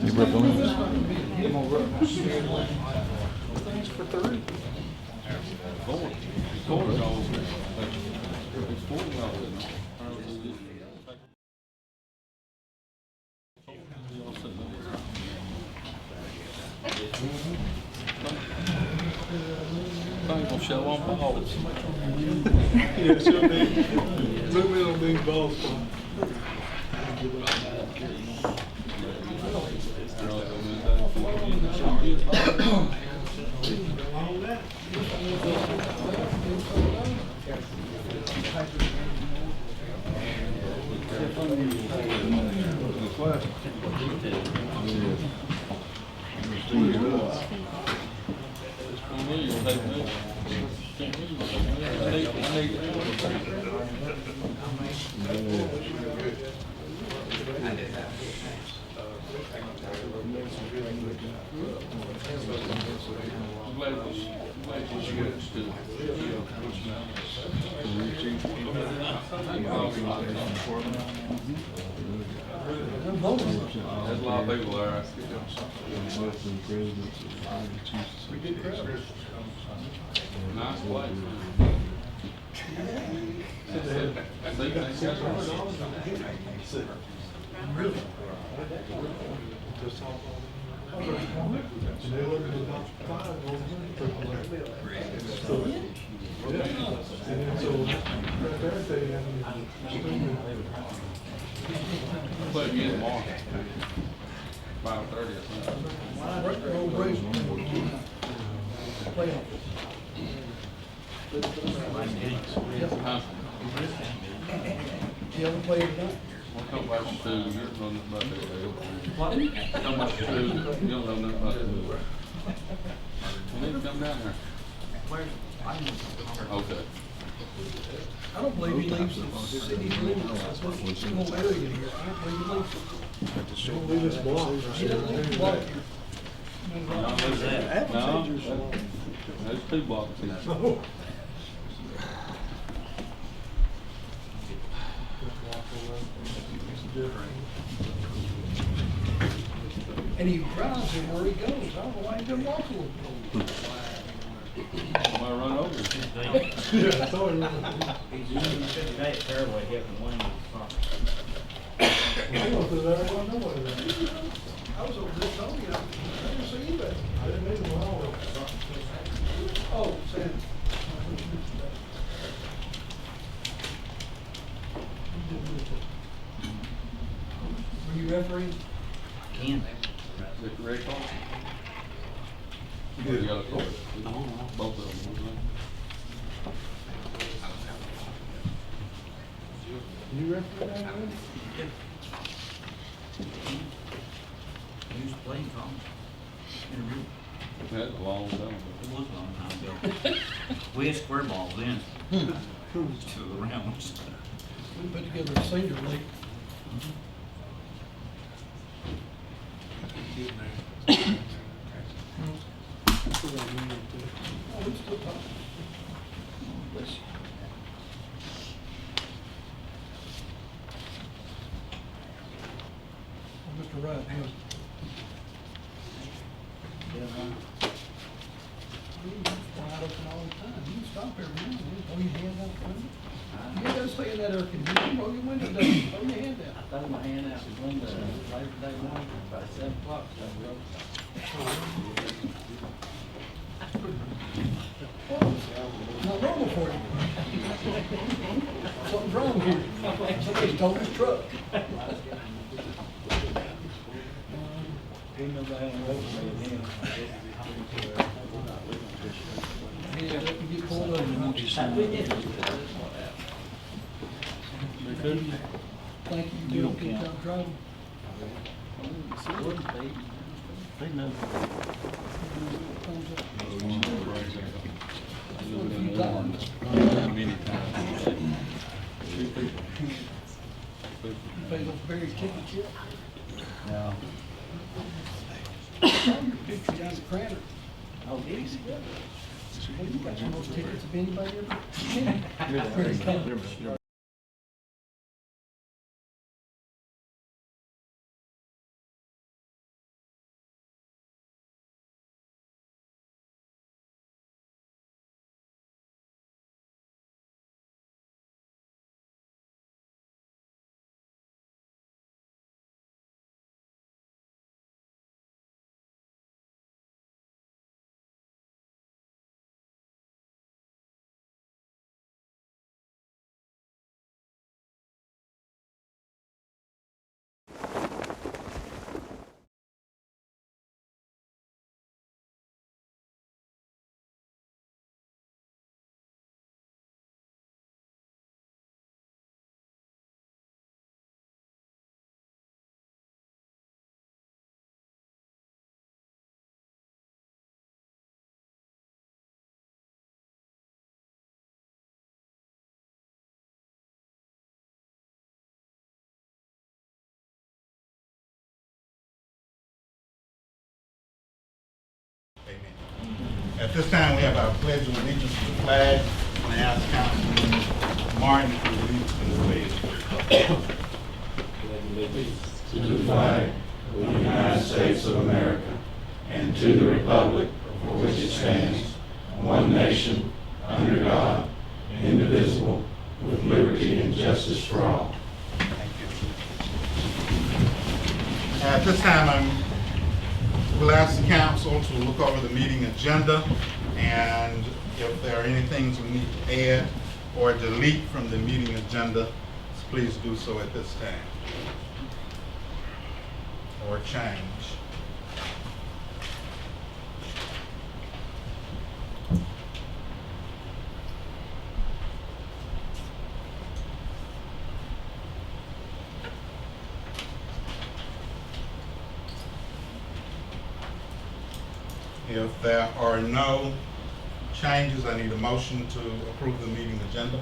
You rub balloons. Thanks for 30. Things will show on balls. Yeah, she'll be. Zoom in on these balls. There's a lot of people there. Nice place. Really? Play again tomorrow. 5:30 or something. You ever played it now? Well, come back to 2, you don't know nothing about that. What? Come back to 2, you don't know nothing about that. You need to come down there. Okay. I don't believe he leaves the city limits. That's what he's going to area here. I don't believe he leaves. Don't leave this block. He doesn't leave the block here. No, there's 2 blocks here. Oh. And he drives him where he goes. I don't know why he doesn't walk a little bit. Might run over. Yeah, that's all he runs. Fairway hitting one. I don't think there's everyone know what it is. I was over there telling you, I didn't see you, but I didn't mean to lie. Oh, Sam. Were you refereeing? Ken. Is it Ray Call? Yeah. You got a call? Both of them. You refereeing that one? He used to play in college. In a real. That's a long time. It was a long time ago. We had square balls then. 2 rounds. We put together a senior league. Oh, we still talking. Bless you. Oh, Mr. Wright, yes. Wide open all the time. You can stop every now and then, throw your hand out the window. You gotta stay in that air conditioning, roll your window down, throw your hand out. I threw my hand out the window Labor Day morning, about 7 o'clock, so I wrote. Not normal for you. Something's wrong here. Somebody's told his truck. Didn't know they had a road again. Yeah, let me get pulled over and won't you sign We it? did. Thank you, Bill, good job driving. They know. Thumbs up. Many times. 2 people. You pay those Berry tickets yet? No. I saw your picture down at Cranner. Oh, easy. Well, you got the most tickets of anybody ever. Very common. At this time, we have our pledge of allegiance to the flag. I'm going to ask Councilman Martin to lead us in the pledge. To the flag of the United States of America and to the republic for which it stands, one nation, under God, indivisible, with liberty and justice for all. At this time, we'll ask the council to look over the meeting agenda, and if there are any things we need to add or delete from the meeting agenda, please do so at this time. Or change. If there are no changes, I need a motion to approve the meeting agenda.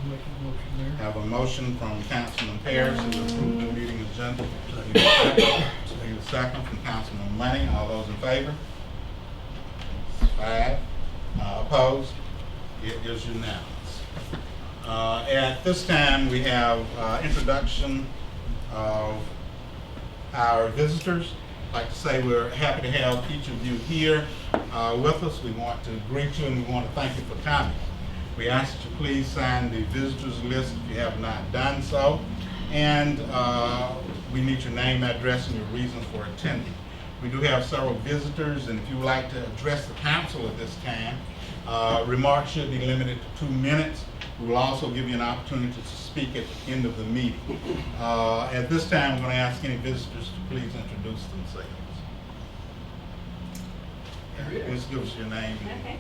Make a motion there. Have a motion from Councilman Parrish to approve the meeting agenda. Need a second. Need a second from Councilman Money. All those in favor? 5. Opposed? It is unanimous. At this time, we have introduction of our visitors. I'd like to say we're happy to have each of you here with us. We want to greet you and we want to thank you for coming. We ask that you please sign the visitors list if you have not done so. And we need your name, address, and your reason for attending. We do have several visitors, and if you would like to address the council at this time, remarks should be limited to 2 minutes. We will also give you an opportunity to speak at the end of the meeting. At this time, I'm going to ask any visitors to please introduce themselves. Please give us your name. Okay.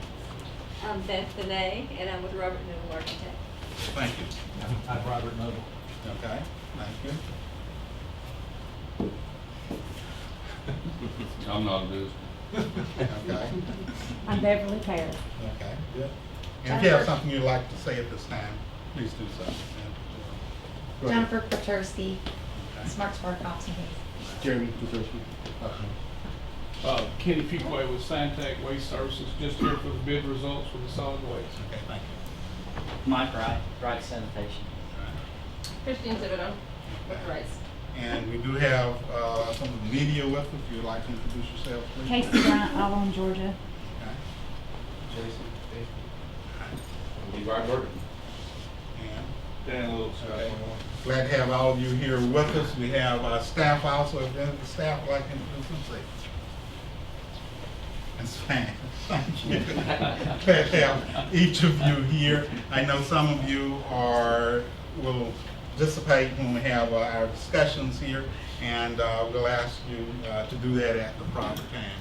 I'm Beth Benet, and I'm with Robert Noble Architect. Thank you. I'm Robert Noble. Okay, thank you. I'm not a business. Okay, I'm Beverly Perry. okay, good. And if you have something you'd like to say at this time, please do so. Go ahead. Jennifer Petersky, Okay. Smart Spark Option Case. Jeremy Petersky. Kenny Fuquay with Santec Waste Services, just here for the bid results for the solid waste. Okay, thank you. Mike Wright, Wright Sanitation. All right. Christine Thibodeau, with Rice. And we do have some of the media with us. If you'd like to introduce yourself, please. Casey Bryant, Auburn, Georgia. Okay. Jason, Levi Burton. And Dan Lewis. okay. Glad to have all of you here with us. We have our staff also. If any of the staff would like to introduce themselves. That's fine. Thank you. Glad to have each of you here. I know some of you will participate when we have our discussions here, and we'll ask you to do that at the proper time.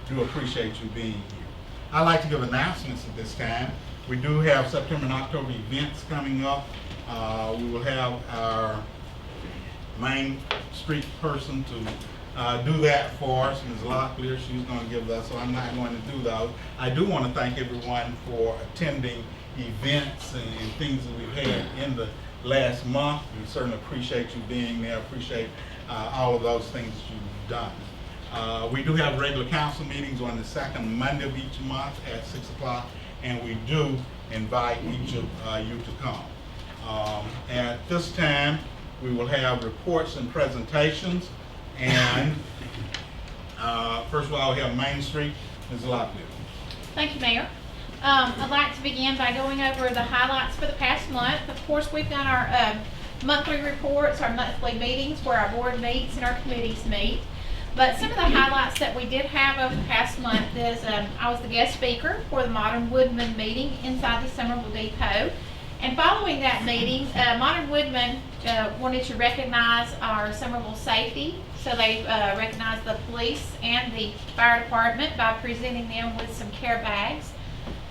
We do appreciate you being here. I'd like to give announcements at this time. We do have September and October events coming up. We will have our Main Street person to do that for us, Ms. Locklear. She's going to give that, so I'm not going to do those. I do want to thank everyone for attending events and things that we've had in the last month. We certainly appreciate you being there, appreciate all of those things that you've done. We do have regular council meetings on the second Monday of each month at 6 o'clock, and we do invite each of you to come. At this time, we will have reports and presentations, and first of all, we have Main Street. Ms. Locklear. Thank you, Mayor. I'd like to begin by going over the highlights for the past month. Of course, we've done our monthly reports, our monthly meetings where our board meets and our committees meet. But some of the highlights that we did have over the past month is I was the guest speaker for the Modern Woodman meeting inside the Summerville Depot. And following that meeting, Modern Woodman wanted to recognize our Summerville safety. So they recognized the police and the fire department by presenting them with some care bags.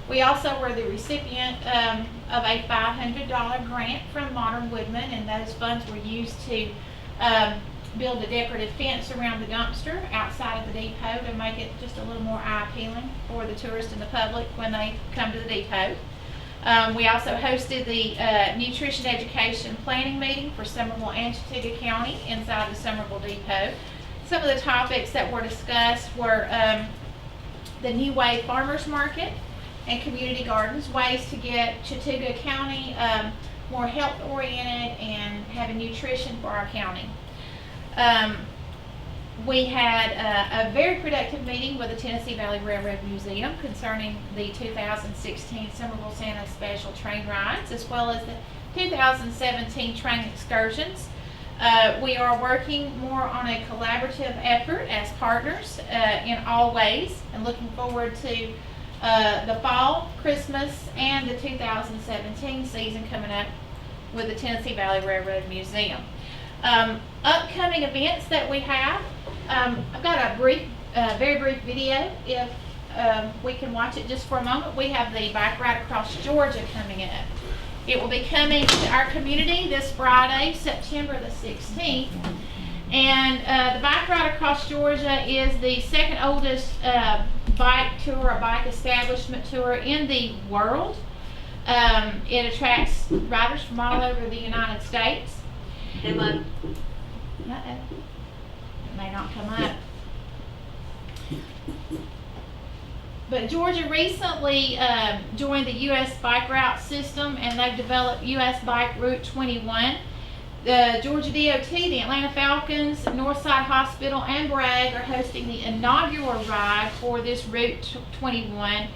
We also were the recipient of a $500 grant from Modern Woodman, and those funds were used to build a decorative fence around the dumpster outside of the depot to make it just a little more eye-appealing for the tourists and the public when they come to the depot. We also hosted the Nutrition Education Planning Meeting for Summerville and Chattooga County inside the Summerville Depot. Some of the topics that were discussed were the New Wave Farmers Market and Community Gardens, ways to get Chattooga County more health oriented and having nutrition for our county. We had a very productive meeting with the Tennessee Valley Railroad Museum concerning the 2016 Summerville Santa Special Train Rides, as well as the 2017 train excursions. We are working more on a collaborative effort as partners in all ways, and looking forward to the fall, Christmas, and the 2017 season coming up with the Tennessee Valley Railroad Museum. Upcoming events that we have, I've got a brief, very brief video if we can watch it just for a moment. We have the Bike Ride Across Georgia coming up. It will be coming to our community this Friday, September the 16th. And the Bike Ride Across Georgia is the second oldest bike tour, or bike establishment tour in the world. It attracts riders from all over the United States. Emma. It may not come up. But Georgia recently joined the U.S. Bike Route System, and they've developed U.S. Bike Route 21. The Georgia DOT, the Atlanta Falcons, Northside Hospital, and Bragg are hosting the inaugural ride for this Route 21.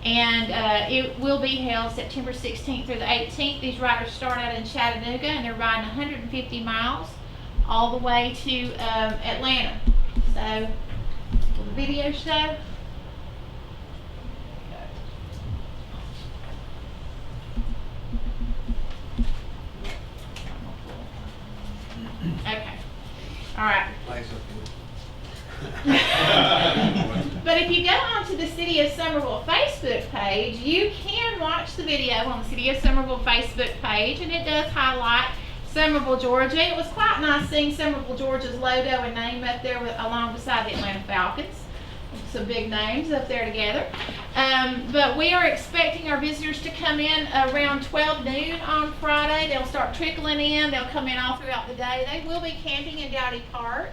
And it will be held September 16th through the 18th. These riders start out in Chattanooga, and they're riding 150 miles all the way to Atlanta. So, will the video show? Okay. All right. But if you go onto the City of Summerville Facebook page, you can watch the video on the City of Summerville Facebook page, and it does highlight Summerville, Georgia. It was quite nice seeing Summerville, Georgia's logo and name up there along beside the Atlanta Falcons. Some big names up there together. But we are expecting our visitors to come in around 12 noon on Friday. They'll start trickling in. They'll come in all throughout the day. They will be camping in Dowdy Park.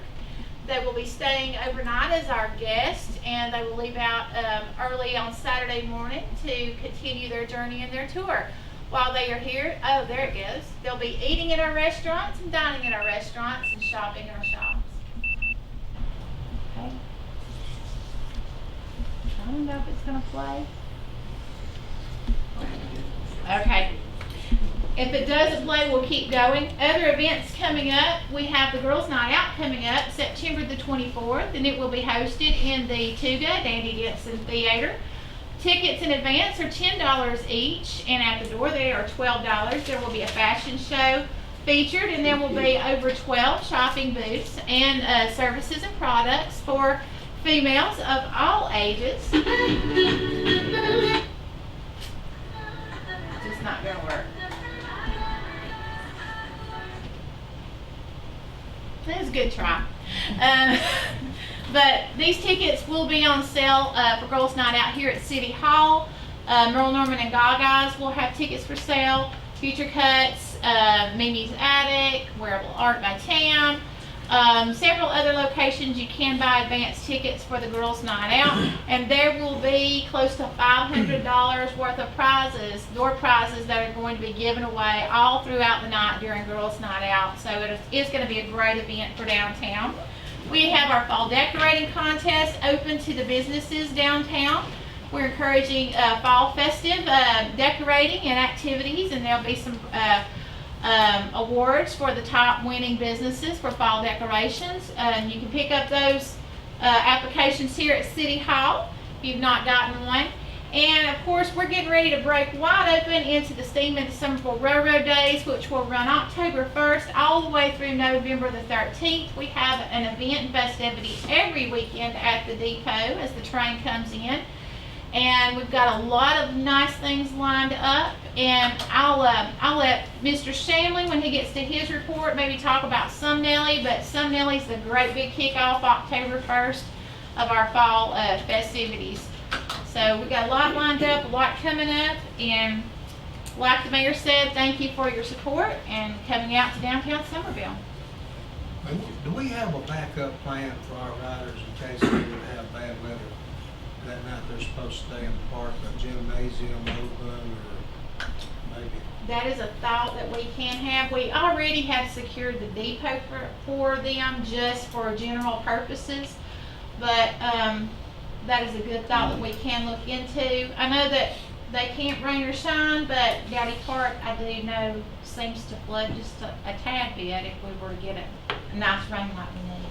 They will be staying overnight as our guests, and they will leave out early on Saturday morning to continue their journey and their tour. While they are here, oh, there it goes. They'll be eating in our restaurants and dining in our restaurants and shopping in our shops. Okay. I don't know if it's going to play. Okay. If it doesn't play, we'll keep going. Other events coming up, we have the Girls Night Out coming up September the 24th, and it will be hosted in the Tuga Dandy Denson Theater. Tickets in advance are $10 each, and at the door they are $12. There will be a fashion show featured, and there will be over 12 shopping booths and services and products for females of all ages. It's just not going to work. That was a good try. But these tickets will be on sale for Girls Night Out here at City Hall. Merle Norman and Gaga's will have tickets for sale. Future Cuts, Mimi's Attic, Wearable Art by Tam. Several other locations you can buy advance tickets for the Girls Night Out, and there will be close to $500 worth of prizes, door prizes that are going to be given away all throughout the night during Girls Night Out. So it is going to be a great event for downtown. We have our fall decorating contest open to the businesses downtown. We're encouraging fall festive decorating and activities, and there'll be some awards for the top winning businesses for fall decorations. You can pick up those applications here at City Hall if you've not gotten one. And of course, we're getting ready to break wide open into the Steam into Summerville Railroad Days, which will run October 1st all the way through November the 13th. We have an event and festivity every weekend at the depot as the train comes in. And we've got a lot of nice things lined up, and I'll let Mr. Shanley, when he gets to his report, maybe talk about Sumnelly, but Sumnelly's the great big kickoff October 1st of our fall festivities. So we've got a lot lined up, a lot coming up, and like the mayor said, thank you for your support and coming out to downtown Summerville. Do we have a backup plan for our riders in case we would have bad weather that night they're supposed to stay in the park, a gymnasium open, or maybe? That is a thought that we can have. We already have secured the depot for them just for general purposes. But that is a good thought that we can look into. I know that they can't rain or shine, but Dowdy Park, I do know, seems to flood just a tad bit if we were to get a nice rain like we need.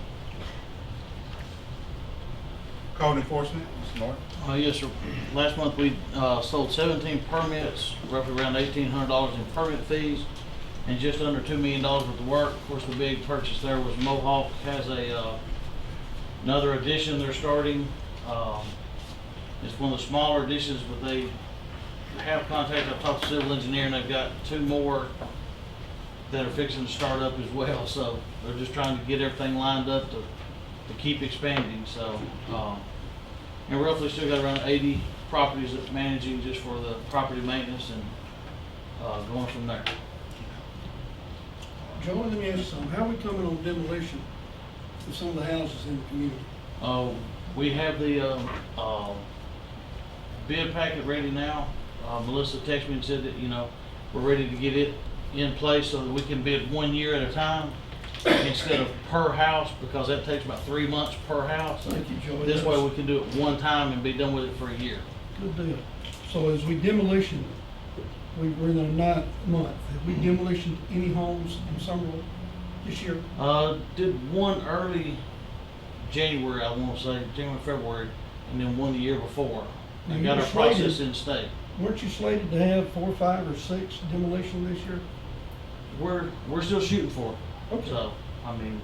Code enforcement, Mr. Norton. Yes, sir. Last month we sold 17 permits, roughly around $1,800 in permit fees, and just under $2 million worth of work. Of course, the big purchase there was Mohawk has another addition they're starting. It's one of the smaller additions, but they have contacted. I've talked to the civil engineer, and they've got 2 more that are fixing to start up as well. So they're just trying to get everything lined up to keep expanding. So, and roughly still got around 80 properties that managing just for the property maintenance and going from there. Joe, let me ask you something. How are we coming on demolition of some of the houses in the community? We have the bid packet ready now. Melissa texted me and said that, we're ready to get it in place so that we can bid 1 year at a time instead of per house, because that takes about 3 months per house. Thank you, Joey. This way we can do it one time and be done with it for a year. Good deal. So as we demolition, we're in the 9th month. Have we demolitioned any homes in Summerville this year? Did one early January, I want to say, January, February, and then one the year before. Now, I you got were our process slated- in state. Weren't you slated to have 4, 5, or 6 demolition this year? We're still shooting for it. Okay. So, I mean,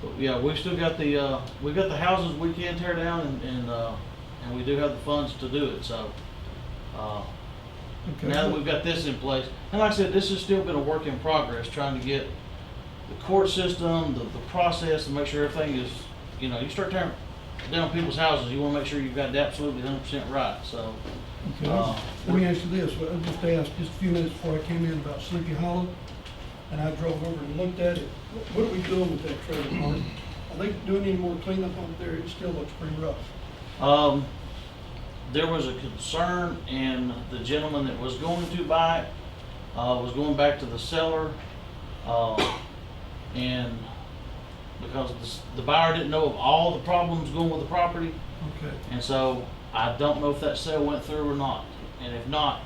but yeah, we've still got we've got the houses we can tear down, and we do have the funds to do it. So, Okay. now that we've got this in place, and like I said, this has still been a work in progress, trying to get the court system, the process, and make sure everything is, you start tearing down people's houses, you want to make sure you've got it absolutely 100% right. So, Okay, let me ask you this. Well, I just asked just a few minutes before I came in about Sleepy Hollow, and I drove over and looked at it. What are we doing with that trailer park? Are they doing any more cleanup up there? It still looks pretty rough. there was a concern, and the gentleman that was going to buy it was going back to the seller, and because the buyer didn't know of all the problems going with the property, Okay. and so I don't know if that sale went through or not. And if not,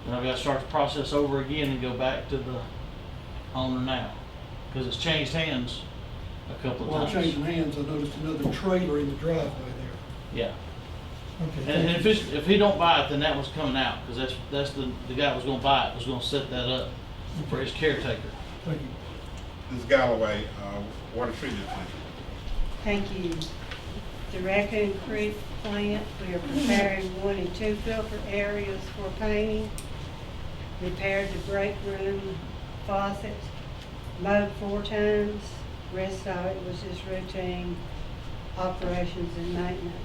then I've got to start the process over again and go back to the owner now, because it's changed hands a couple of While times. changing hands, I noticed another trailer in the driveway there. Yeah. Okay. And if he don't buy it, then that was coming out, because that's the guy that was going to buy it was going to set that up for his caretaker. Thank you. Ms. Galloway, water treatment plant. Thank you. The Raccoon Creek plant, we are preparing 1 and 2 filter areas for painting, repaired the break room faucet, mowed 4 times, rest of it was just routine operations and maintenance.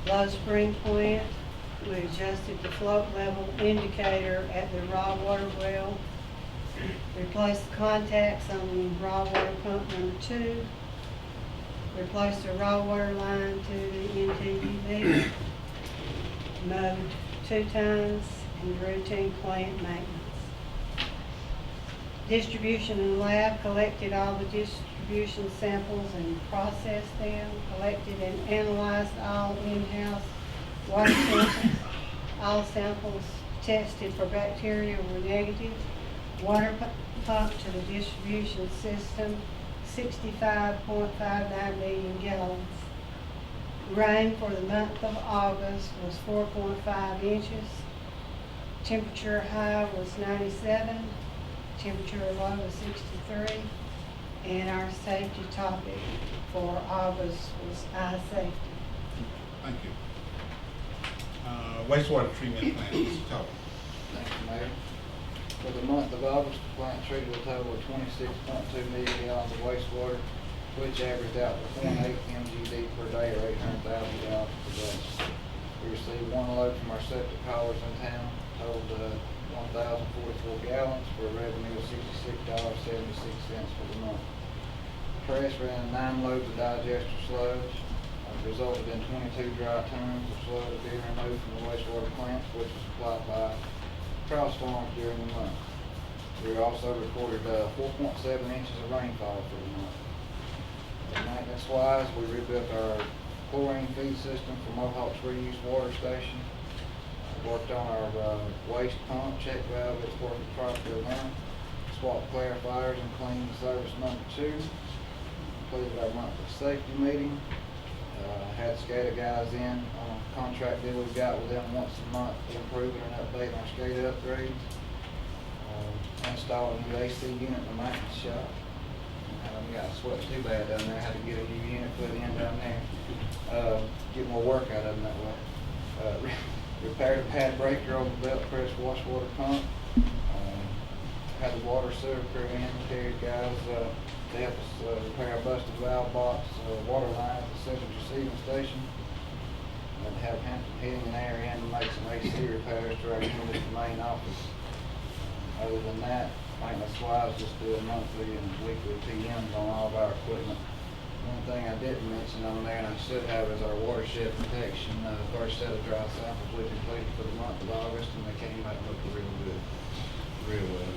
Low Spring plant, we adjusted the float level indicator at the raw water well, replaced the contacts on raw water pump number 2, replaced the raw water line to the NTUV, mowed 2 times, and routine plant maintenance. Distribution and lab collected all the distribution samples and processed them, collected and analyzed all in-house water samples. All samples tested for bacteria were negative. Water pumped to the distribution system, 65.59 million gallons. Rain for the month of August was 4.5 inches. Temperature high was 97. Temperature low was 63. And our safety topic for August was eye safety. Thank you. Wastewater treatment plant, Mr. Todd. Thank you, Mayor. For the month of August, the plant treated a total of 26.2 million gallons of wastewater, which averaged out to 0.8 mgd per day, or 800,000 gallons per day. We received 1 load from our septic haulers in town, totaled 1,044 gallons for a revenue of $66.76 for the month. Press ran 9 loads of digester sludge. Resulted in 22 dry tons of sludge being removed from the wastewater plants, which was applied by cross farms during the month. We also recorded 4.7 inches of rainfall for the month. Maintenance-wise, we rebuilt our chlorine feed system for Mohawk's reused water station. Worked on our waste pump, check valve, it's working properly now. Swapped clarifiers and cleaned service number 2. Completed our monthly safety meeting. Had SCADA guys in on a contract deal we've got with them once a month, improving and updating our SCADA upgrades. Installed a new AC unit in the maintenance shop. We got sweat too bad down there. Had to get a new unit put in down there. Get more work out of them that way. Repaired a pad breaker on the belt press wash water pump. Had the water sewer crew in, carried guys to help us repair a busted valve box, water line at the Sept receiving station. And have Hampton Heating and Air in to make some AC repairs to our unit at the main office. Other than that, maintenance-wise, just do a monthly and weekly PMs on all of our equipment. One thing I didn't mention on there, and I should have, is our watershed protection. First set of dry samples we completed for the month of August, and they came back looking real good, real well.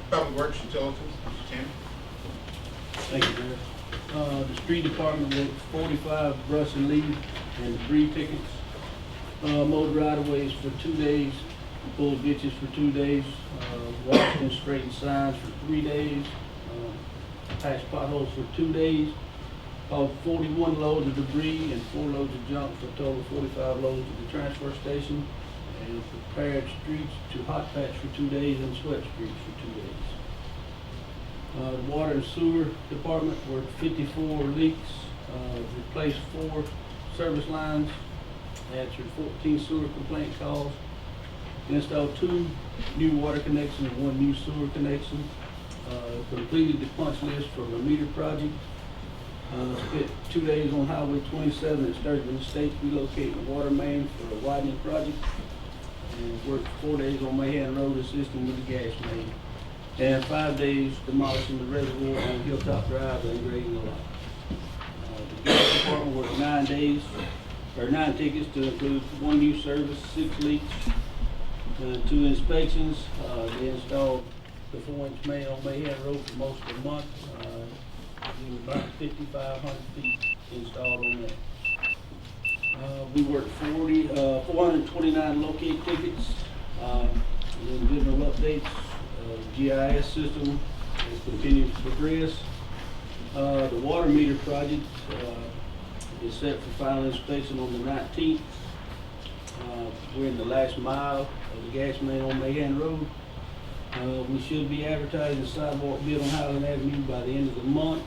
Public Works Utilities, Mr. Tim. Thank you, Mayor. The street department worked 45 brush and leaf and debris tickets. Mowed right-of-ways for 2 days, pulled ditches for 2 days, washed and straightened signs for 3 days, patched potholes for 2 days, hauled 41 loads of debris and 4 loads of junk for a total of 45 loads at the transfer station, and prepared streets to hot patch for 2 days and swept streets for 2 days. The water and sewer department worked 54 leaks, replaced 4 service lines, answered 14 sewer complaint calls, installed 2 new water connections and 1 new sewer connection, completed the punch list for the meter project, spent 2 days on Highway 27 at Sturgeon Estates relocating the water main for a widening project, and worked 4 days on Mahan Road assisting with the gas main, and 5 days demolishing the reservoir on Hilltop Drive and grading the lot. The gas department worked 9 days, or 9 tickets to include 1 new service, 6 leaks, 2 inspections. They installed the 4-inch main on Mahan Road for most of the month. There was about 5,500 feet installed on that. We worked 429 locate tickets, and then general updates. GIS system has continued to progress. The water meter project is set for final inspection on the 19th. We're in the last mile of the gas main on Mahan Road. We should be advertising the sidewalk bid on Highland Avenue by the end of the month.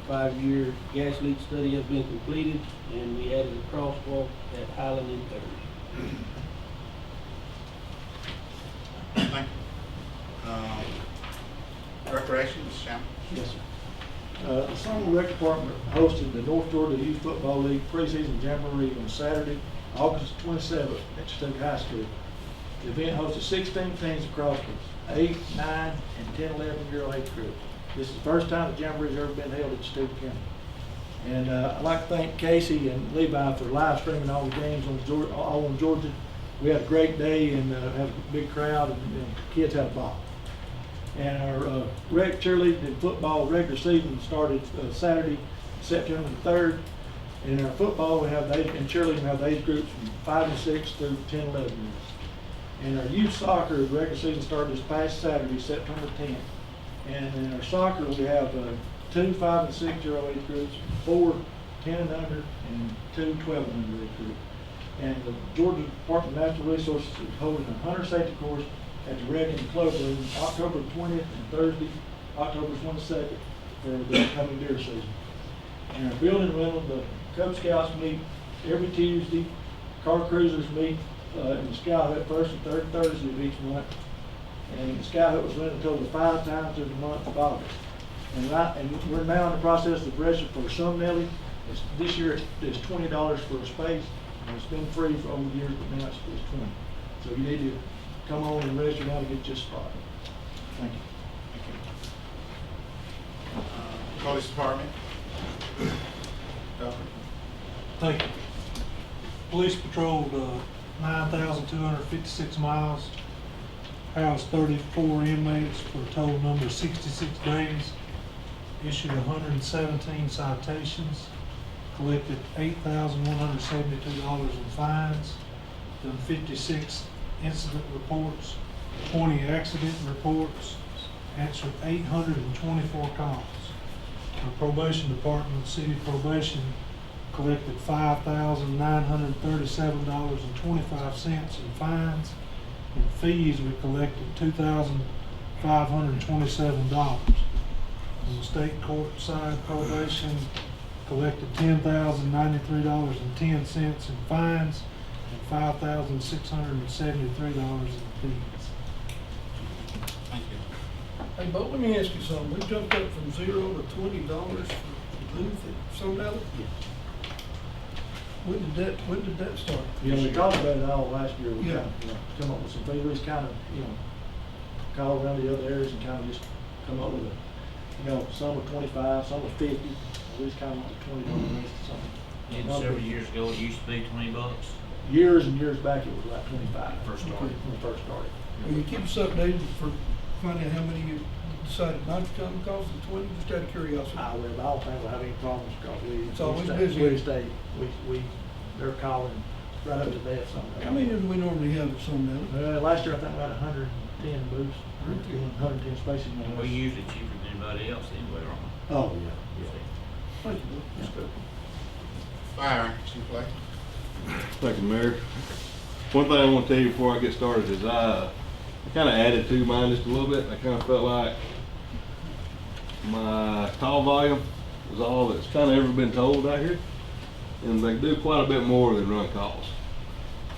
5-year gas leak study has been completed, and we added a crosswalk at Highland and Third. Thank you. Recreation, Mr. Chairman. Yes, sir. The Summerville Rec Department hosted the North Georgia Youth Football League preseason jamboree on Saturday, August 27th at Stoke High School. The event hosted 16 teams across the 8, 9, and 10, 11-year-old age groups. This is the first time the jamboree has ever been held at Stoke County. And I'd like to thank Casey and Levi for live streaming all the games all on Georgia. We had a great day and had a big crowd, and kids had a ball. And our rec cheerleading and football regular season started Saturday, September the 3rd. And in our football, we have and cheerleading, we have the age groups from 5 and 6 through 10, 11 years. And our youth soccer regular season started this past Saturday, September 10th. And in our soccer, we have 2 5 and 6-year-old age groups, 4 10 and under, and 2 12 and under age groups. And the Georgia Department of Natural Resources is holding a hunter safety course at the Rec and Club Room October 20th and Thursday, October 22nd for the upcoming deer season. In our building rental, the Cub Scouts meet every Tuesday, car cruisers meet in the Scout Hut first and third Thursday of each month. And the Scout Hut was rented a total of 5 times through the month of August. And we're now in the process of registering for Summerville. This year it's $20 for a space. And it's been free for over the years, but now it's 20. So you need to come on and register now to get your spot. Thank you. Thank you. Police Department. Governor. Thank you. Police patrolled 9,256 miles, housed 34 inmates for a total number of 66 days, issued 117 citations, collected $8,172 in fines, done 56 incident reports, 20 accident reports, answered 824 calls. Our probation department, city probation, collected $5,937.25 in fines. In fees, we collected $2,527. On the state court side, probation collected $10,093.10 in fines and $5,673 in fees. Thank you. Hey, Bo, let me ask you something. We jumped up from $0 to $20 for booth at Summerville? When did that start? You know, we talked about it all last year. We Yeah. kind of, come up with some figures, kind of, call around the other areas and kind of just come up with some were 25, some were 50. We just kind of went to $20 list or something. And several years ago, it used to be $20. Years and years back, it was like 25. First started. When we first started. Will you keep us updated for finding out how many you decided not to come because of the 20, just out of curiosity? I will, but I don't think we'll have any problems because It's always stay, busy. we stay, they're calling right up to death sometimes. How many do we normally have at Summerville? Last year, I think we had 110 booths, 110 spaces. And we usually cheaper than anybody else anyway, right? Oh, yeah. Thank you, Bo. That's good. Fire, Chief Lake. Thank you, Mayor. One thing I want to tell you before I get started is I kind of added to mine just a little bit. I kind of felt like my call volume was all that's kind of ever been told out here. And they do quite a bit more than run calls.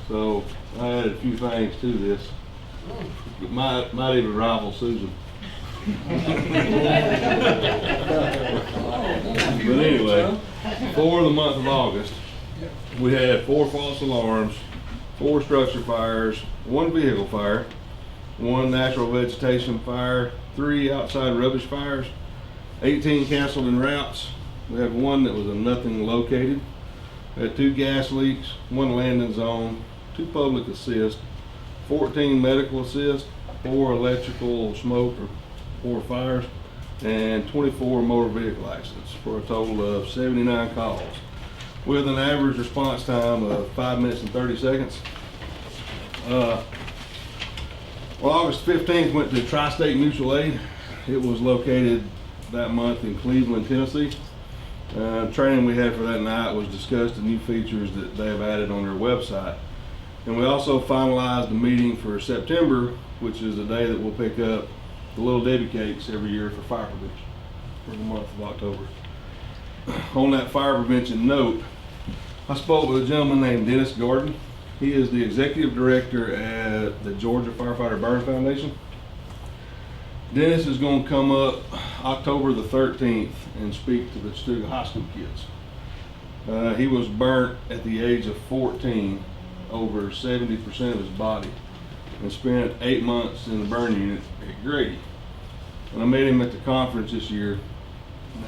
So I added a few things to this. It might even rival Susan. But anyway, for the month of August, we had 4 false alarms, 4 structure fires, 1 vehicle fire, 1 natural vegetation fire, 3 outside rubbish fires, 18 canceled en routes. We had 1 that was a nothing located. We had 2 gas leaks, 1 landing zone, 2 public assist, 14 medical assist, 4 electrical smoke or 4 fires, and 24 motor vehicle accidents for a total of 79 calls with an average response time of 5 minutes and 30 seconds. Well, August 15th went to Tri-State Mutual Aid. It was located that month in Cleveland, Tennessee. Training we had for that night was discuss the new features that they have added on their website. And we also finalized the meeting for September, which is the day that we'll pick up the Little Debbie cakes every year for fire prevention for the month of October. On that fire prevention note, I spoke with a gentleman named Dennis Gordon. He is the executive director at the Georgia Firefighter Burn Foundation. Dennis is going to come up October the 13th and speak to the Chattooga High School kids. He was burnt at the age of 14, over 70% of his body, and spent 8 months in the burn unit at Grady. When I met him at the conference this year,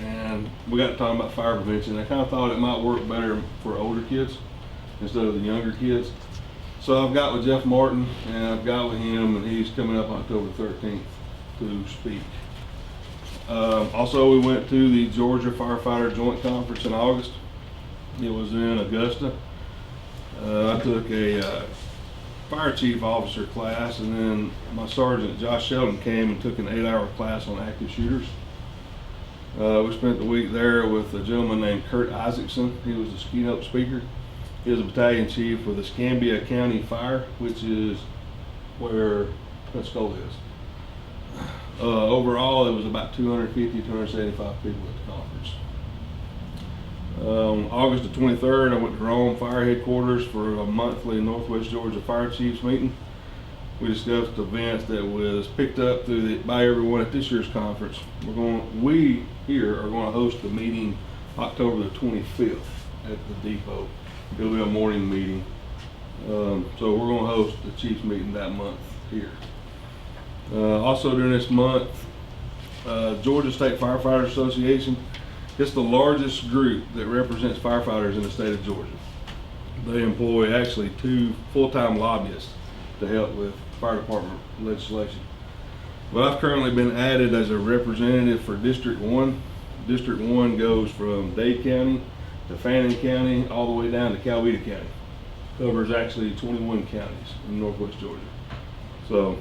and we got to talking about fire prevention, I kind of thought it might work better for older kids instead of the younger kids. So I've got with Jeff Martin, and I've got with him, and he's coming up October 13th to speak. Also, we went to the Georgia Firefighter Joint Conference in August. It was in Augusta. I took a fire chief officer class, and then my sergeant Josh Sheldon came and took an 8-hour class on active shooters. We spent the week there with a gentleman named Kurt Isaacson. He was the keynote speaker. He was a battalion chief with the Escambia County Fire, which is where Pensacola is. Overall, it was about 250, 275 people at the conference. August the 23rd, I went to Rome Fire Headquarters for a monthly Northwest Georgia Fire Chiefs meeting. We discussed events that was picked up by everyone at this year's conference. We here are going to host a meeting October the 25th at the depot. It'll be a morning meeting. So we're going to host the Chiefs meeting that month here. Also during this month, Georgia State Firefighters Association. It's the largest group that represents firefighters in the state of Georgia. They employ actually 2 full-time lobbyists to help with fire department legislation. But I've currently been added as a representative for District 1. District 1 goes from Dade County to Fannin County all the way down to Coweta County. Covers actually 21 counties in northwest Georgia. So,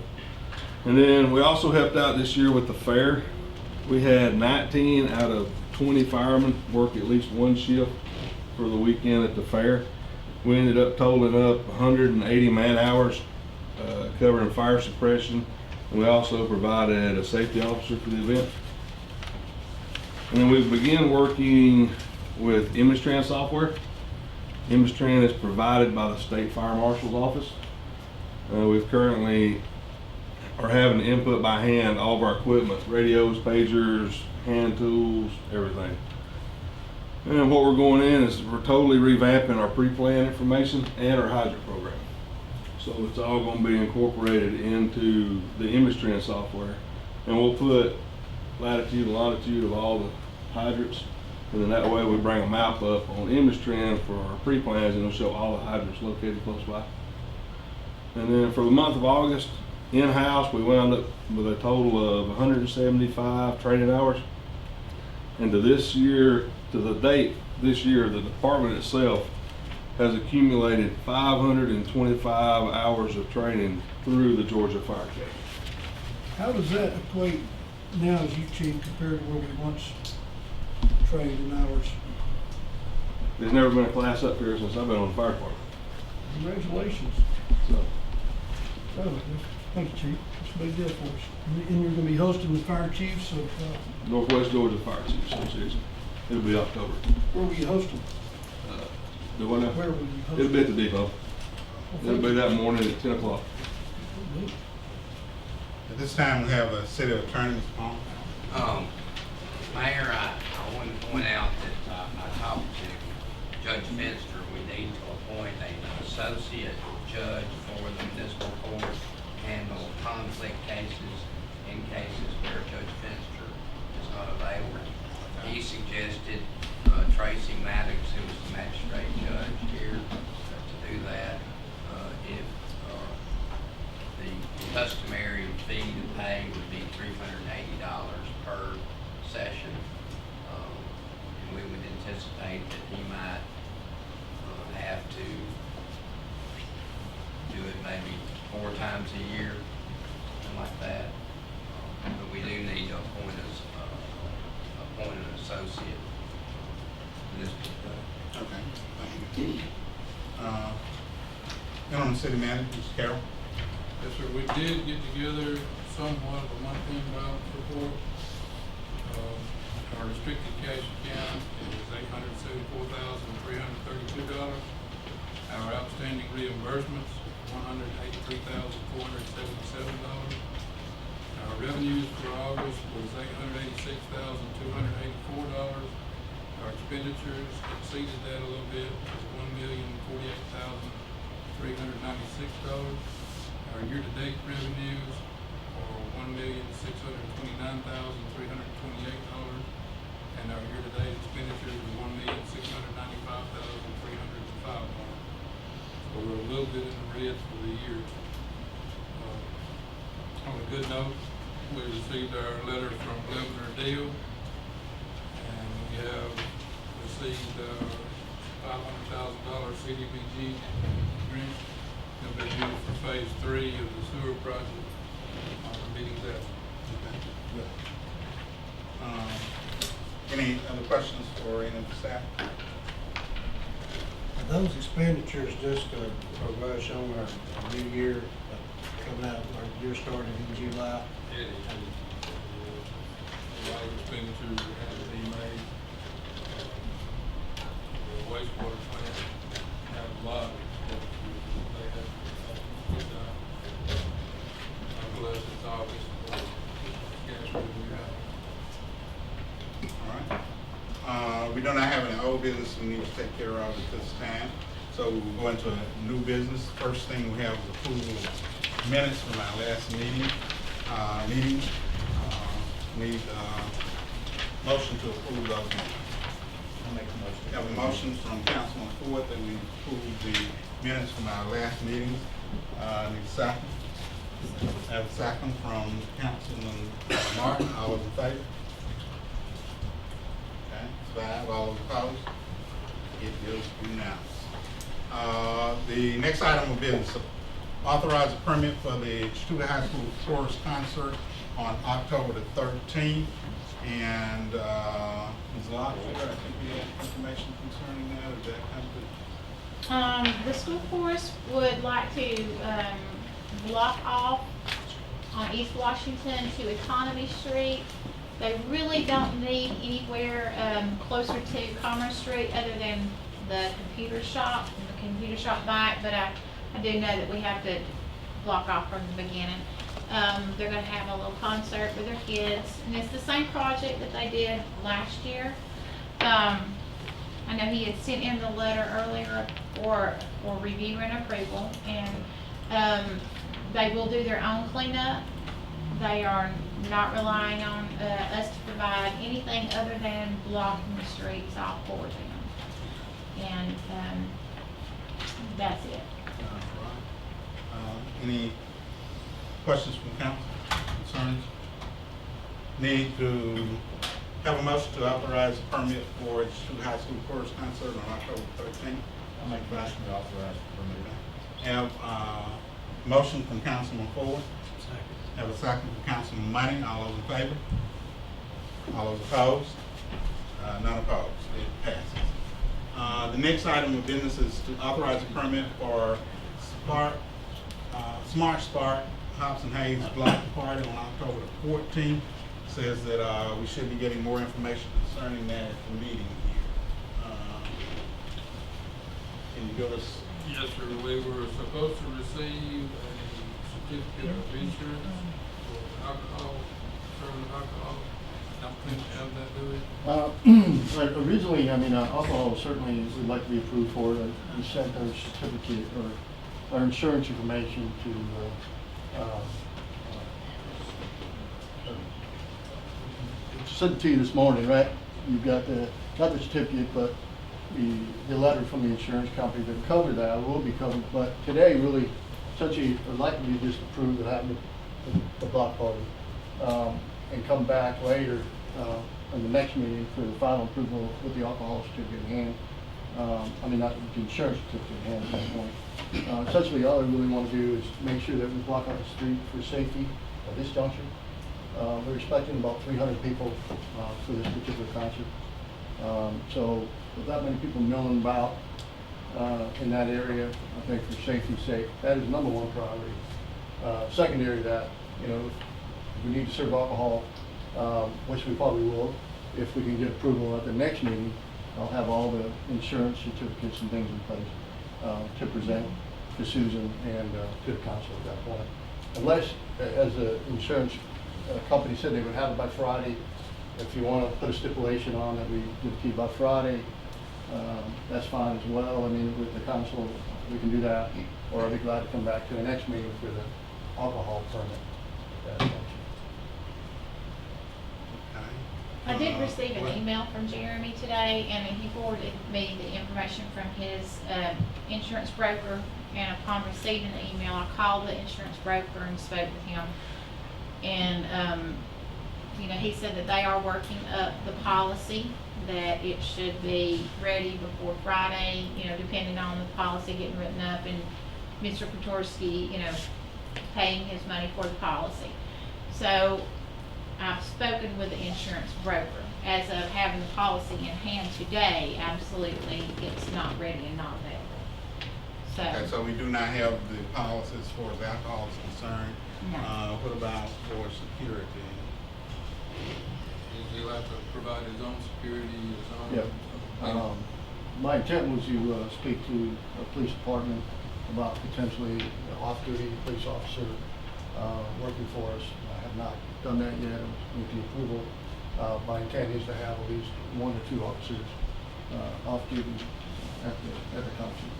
and then we also helped out this year with the fair. We had 19 out of 20 firemen work at least one shift for the weekend at the fair. We ended up totaling up 180 man hours covering fire suppression. And we also provided a safety officer for the event. And then we began working with Imagestran software. Imagestran is provided by the State Fire Marshal's Office. We've currently are having to input by hand all of our equipment, radios, pagers, hand tools, everything. And what we're going in is we're totally revamping our pre-plan information and our hydrant program. So it's all going to be incorporated into the Imagestran software. And we'll put latitude and longitude of all the hydrants. And then that way we bring a map up on Imagestran for our pre-plans, and it'll show all the hydrants located close by. And then for the month of August, in-house, we wound up with a total of 175 training hours. And to this year, to the date this year, the department itself has accumulated 525 hours of training through the Georgia Fire Academy. How does that equate now as you chief compared to where we once trained in hours? There's never been a class up here since I've been on the fire department. Congratulations. So, Oh, thank you, Chief. It's a big deal for us. And you're going to be hosting the fire chiefs of, Northwest Georgia Fire Chiefs Association. It'll be October. where will you host them? Do what now? Where will you host It'll be at them? the depot. It'll be that morning at 10 o'clock. At this time, we have a city attorney's on. Mayor, I want to point out that I talked to Judge Finster. We need to appoint an associate judge for the municipal court, handle conflict cases in cases where Judge Finster is not available. He suggested Tracy Maddox, who was the magistrate judge here, to do that. If the customary fee to pay would be $380 per session, and we would anticipate that he might have to do it maybe 4 times a year, something like that. But we do need to appoint an associate for this particular. Okay, thank you. Interim City Manager, Mr. Carroll. Yes, sir, we did get together somewhat of a monthly balance report. Our restricted cash account is $874,332. Our outstanding reimbursements, $183,477. Our revenues for August was $886,284. Our expenditures exceeded that a little bit, $1,048,396. Our year-to-date revenues are $1,629,328, and our year-to-date expenditures are $1,695,305. So we're a little bit in the red for the year. On a good note, we received our letter from Governor Deal, and we have received $500,000 CDBG grant that will be used for phase 3 of the sewer project. The meeting's out. Any other questions for any of the staff? Are those expenditures just a rush on our new year coming out, our year started in July? It is. A lot of expenditures that had to be made. The wastewater plant had a lot of expenditures that they had to get done. Nonetheless, it's August, gas revenue out. All right. We do not have any old business we need to take care of at this time. So we'll go into a new business. First thing we have is approval of minutes from our last meeting. Need, motion to approve those minutes. I'll make a motion. We have a motion from Councilman Ford that we approve the minutes from our last meeting. Need a second. Have a second from Councilman Martin. All those in favor? Okay, 5. All those opposed? It is unanimous. The next item will be to authorize a permit for the Chattooga High School Chorus concert on October the 13th. And Ms. Locklear, I think we have information concerning that. Is that come to? The school chorus would like to block off on East Washington to Economy Street. They really don't need anywhere closer to Commerce Street other than the computer shop back, but I do know that we have to block off from the beginning. They're going to have a little concert with their kids, and it's the same project that they did last year. I know he had sent in the letter earlier for review and approval, and they will do their own cleanup. They are not relying on us to provide anything other than blocking the streets off for them. And that's it. Any questions from council, concerns? Need to have a motion to authorize a permit for the Chattooga High School Chorus concert on October 13th. I'll make a motion to authorize the permit. Have a motion from Councilman Ford. Have a second from Councilman Money. All those in favor? All those opposed? None opposed. It passes. The next item of business is to authorize a permit for Smart Spark Hobson Hayes Block Party on October the 14th. Says that we should be getting more information concerning that at the meeting here. Can you give us? Yes, sir. We were supposed to receive a certificate of insurance for alcohol, serving alcohol. I think have that, do we? Originally, alcohol certainly we'd like to be approved for it. We sent our certificate or our insurance information to sent it to you this morning, right? You've got not the certificate, but the letter from the insurance company that covered that will be covered. But today, really, essentially, I'd like to be just approved that happened at the block party, and come back later in the next meeting for the final approval with the alcohol certificate in hand. Not the insurance certificate in hand at that point. Essentially, all I really want to do is make sure that we block out the street for safety at this juncture. We're expecting about 300 people for this particular concert. So with that many people milling about in that area, I think for safety's sake, that is number one priority. Secondary to that, if we need to serve alcohol, which we probably will, if we can get approval at the next meeting, I'll have all the insurance certificates and things in place to present to Susan and to the council at that point. Unless, as the insurance company said they would have it by Friday, if you want to put a stipulation on that we give it to you by Friday, that's fine as well. With the council, we can do that, or I'll be glad to come back to the next meeting for the alcohol permit. I did receive an email from Jeremy today, and he forwarded me the information from his insurance broker, and upon receiving the email, I called the insurance broker and spoke with him. And, he said that they are working up the policy, that it should be ready before Friday, depending on the policy getting written up and Mr. Kotorski, paying his money for the policy. So I've spoken with the insurance broker. As of having the policy in hand today, absolutely, it's not ready and not available. Okay, so we do not have the policies as far as alcohol is concerned. No. What about for security? He'll have to provide his own security, his own. Yeah. My intent was to speak to the police department about potentially an off-duty police officer working for us. I have not done that yet with the approval. My intent is to have at least 1 or 2 officers off-duty at the concert.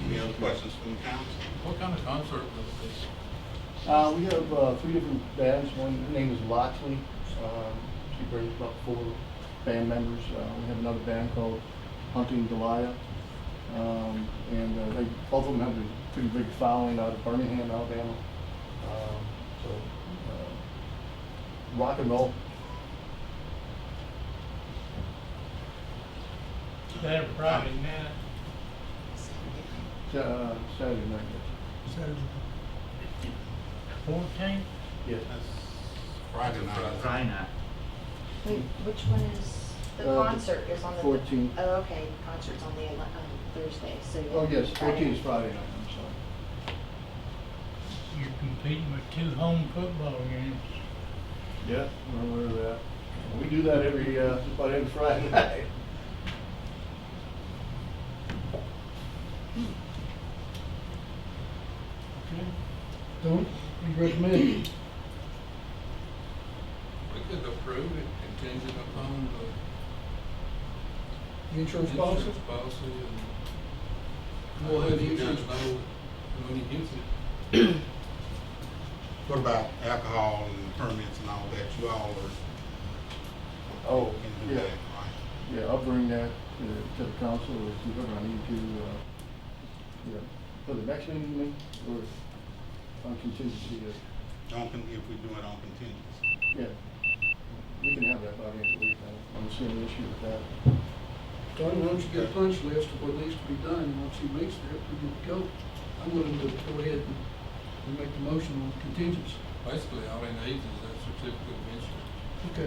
Any other questions from the council? What kind of concert was this? We have 3 different bands. One name is Loxley. She brings about 4 band members. We have another band called Hunting Goliath. They both of them have a pretty big following out of Birmingham, Alabama. Rock and roll. That Friday night. Saturday night. Saturday. 14? Yes. Friday night. Friday night. Wait, which one is, the concert is on the? 14. Oh, okay, the concert's on the Thursday, so. Oh, yes, Friday 14 is night. Friday night, I'm sorry. You're competing with 2 home football games. Yeah, we're aware of that. We do that just about every Friday night. Okay. Tony, you recommend? We could approve it contingent upon The insurance policy? and We'll have the you guys insurance. know when he gets it. What about alcohol and permits and all that? You all are. Oh, can do yeah. that, right? Yeah, I'll bring that to the council or see whether I need to, for the next meeting, or on contingency. If we do it on contingency. Yeah, we can have that by the end of the week. I don't see any issue with that. Tony, why don't you get a punch list of what needs to be done, and once he makes that, we're good to go. I'm willing to go ahead and make the motion on contingency. Basically, all he needs is that certificate of insurance. Okay.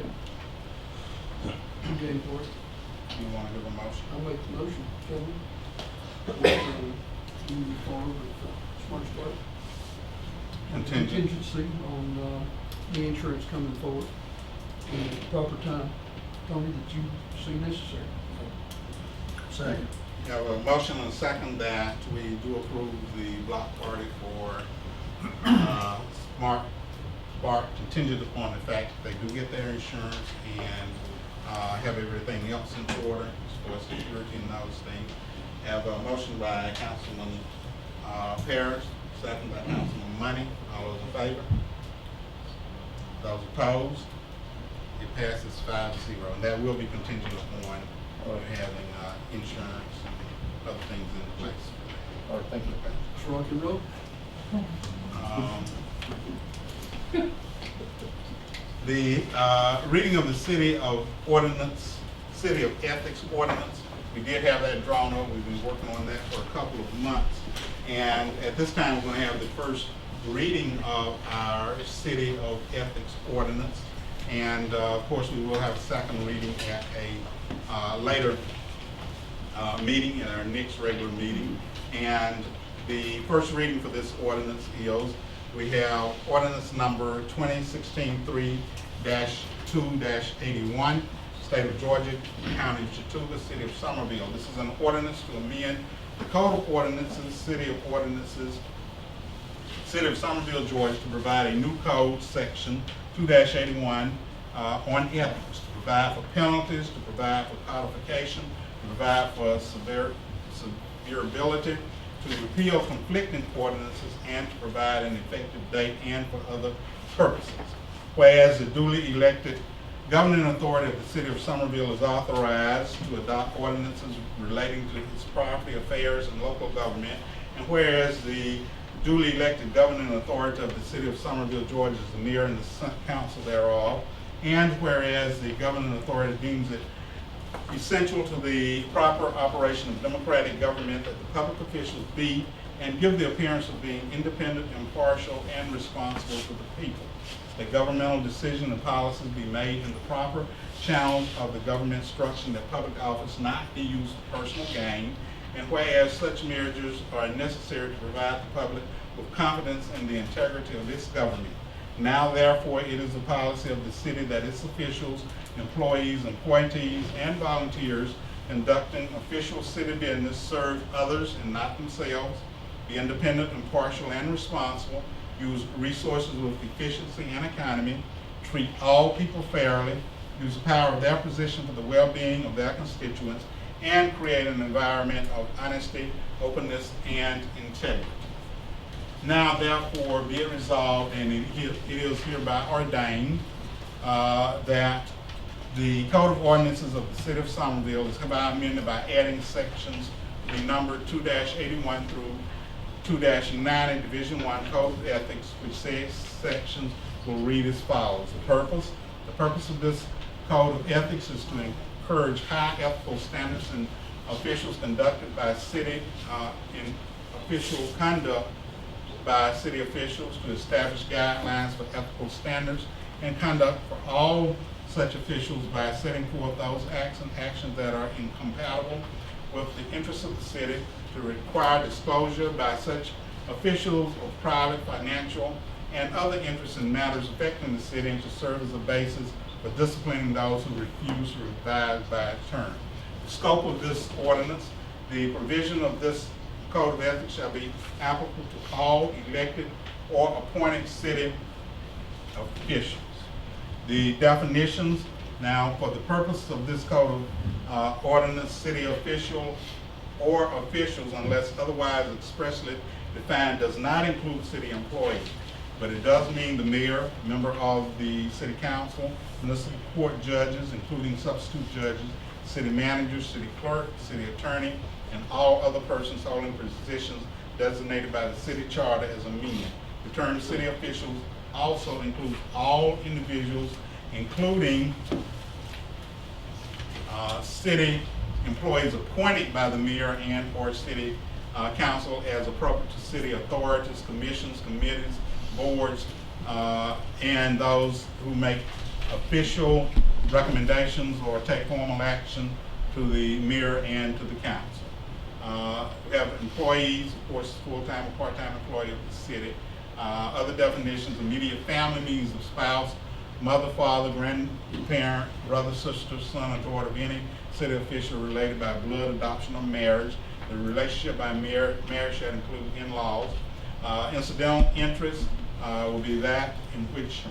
You game for it? You want to give a motion? I'll make the motion, Kevin. Move forward with Smart Start. Contingency on the insurance coming forward in the proper time. Tony, that you see necessary. Second. We have a motion and a second that we do approve the block party for Smart Spark contingent upon the fact that they do get their insurance and have everything else in order as far as security and those things. Have a motion by Councilman Parrish, second by Councilman Money. All those in favor? Those opposed? It passes 5-0, and that will be contingent upon having insurance and other things in place. All right, thank you. Let's rock and roll. The reading of the City of Ethics Ordinance. We did have that drawn up. We've been working on that for a couple of months. And at this time, we're going to have the first reading of our City of Ethics Ordinance. And of course, we will have a second reading at a later meeting, at our next regular meeting. And the first reading for this ordinance is, we have ordinance number 2016-3-2-81, State of Georgia, County of Chattooga, City of Summerville. This is an ordinance to amend the Code of Ordinances, City of Summerville, Georgia, to provide a new code, section 2-81, on ethics, to provide for penalties, to provide for codification, to provide for severability, to repeal conflicting ordinances, and to provide an effective date and for other purposes. Whereas the duly elected governing authority of the City of Summerville is authorized to adopt ordinances relating to its property affairs and local government, and whereas the duly elected governing authority of the City of Summerville, Georgia is the mayor and the council thereof, and whereas the governing authority deems it essential to the proper operation of democratic government that the public officials be and give the appearance of being independent, impartial, and responsible to the people. That governmental decision and policies be made in the proper channels of the government structure, that public office not be used for personal gain, and whereas such measures are necessary to provide the public with confidence in the integrity of this government. Now, therefore, it is the policy of the city that its officials, employees, appointees, and volunteers conducting official city business serve others and not themselves, be independent, impartial, and responsible, use resources with efficiency and economy, treat all people fairly, use the power of their position for the well-being of their constituents, and create an environment of honesty, openness, and integrity. Now, therefore, be it resolved, and it is hereby ordained that the Code of Ordinances of the City of Summerville is hereby amended by adding sections to be numbered 2-81 through 2-90, Division 1 Code of Ethics, which says sections will read as follows. The purpose of this Code of Ethics is to encourage high ethical standards in officials conducted by city, in official conduct by city officials, to establish guidelines for ethical standards and conduct for all such officials by setting forth those acts and actions that are incompatible with the interests of the city, to require disclosure by such officials of private, financial, and other interests in matters affecting the city, and to serve as a basis for disciplining those who refuse to abide by its terms. The scope of this ordinance: the provision of this Code of Ethics shall be applicable to all elected or appointed city officials. The definitions: now, for the purpose of this Code of Ordinance, city official or officials, unless otherwise expressly defined, does not include city employees, but it does mean the mayor, member of the city council, municipal court judges, including substitute judges, city manager, city clerk, city attorney, and all other persons holding positions designated by the city charter as a mean. The term city officials also includes all individuals, including city employees appointed by the mayor and or city council as appropriate to city authorities, commissions, committees, boards, and those who make official recommendations or take formal action to the mayor and to the council. We have employees, of course, full-time or part-time employee of the city. Other definitions: immediate family means the spouse, mother, father, grandparent, brother, sister, son, or daughter of any city official related by blood, adoption, or marriage. The relationship by marriage shall include in-laws. Incidental interest will be that in which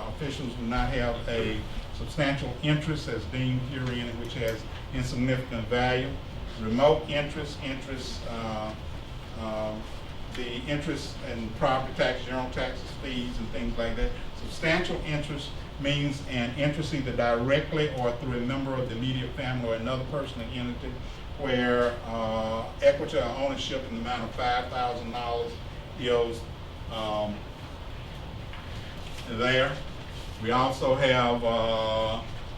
officials do not have a substantial interest as deemed herein, which has insignificant value. Remote interest, the interest in property tax, general taxes, fees, and things like that. Substantial interest means an interest either directly or through a member of the immediate family or another person or entity, where equity or ownership in the amount of $5,000 is there. We also have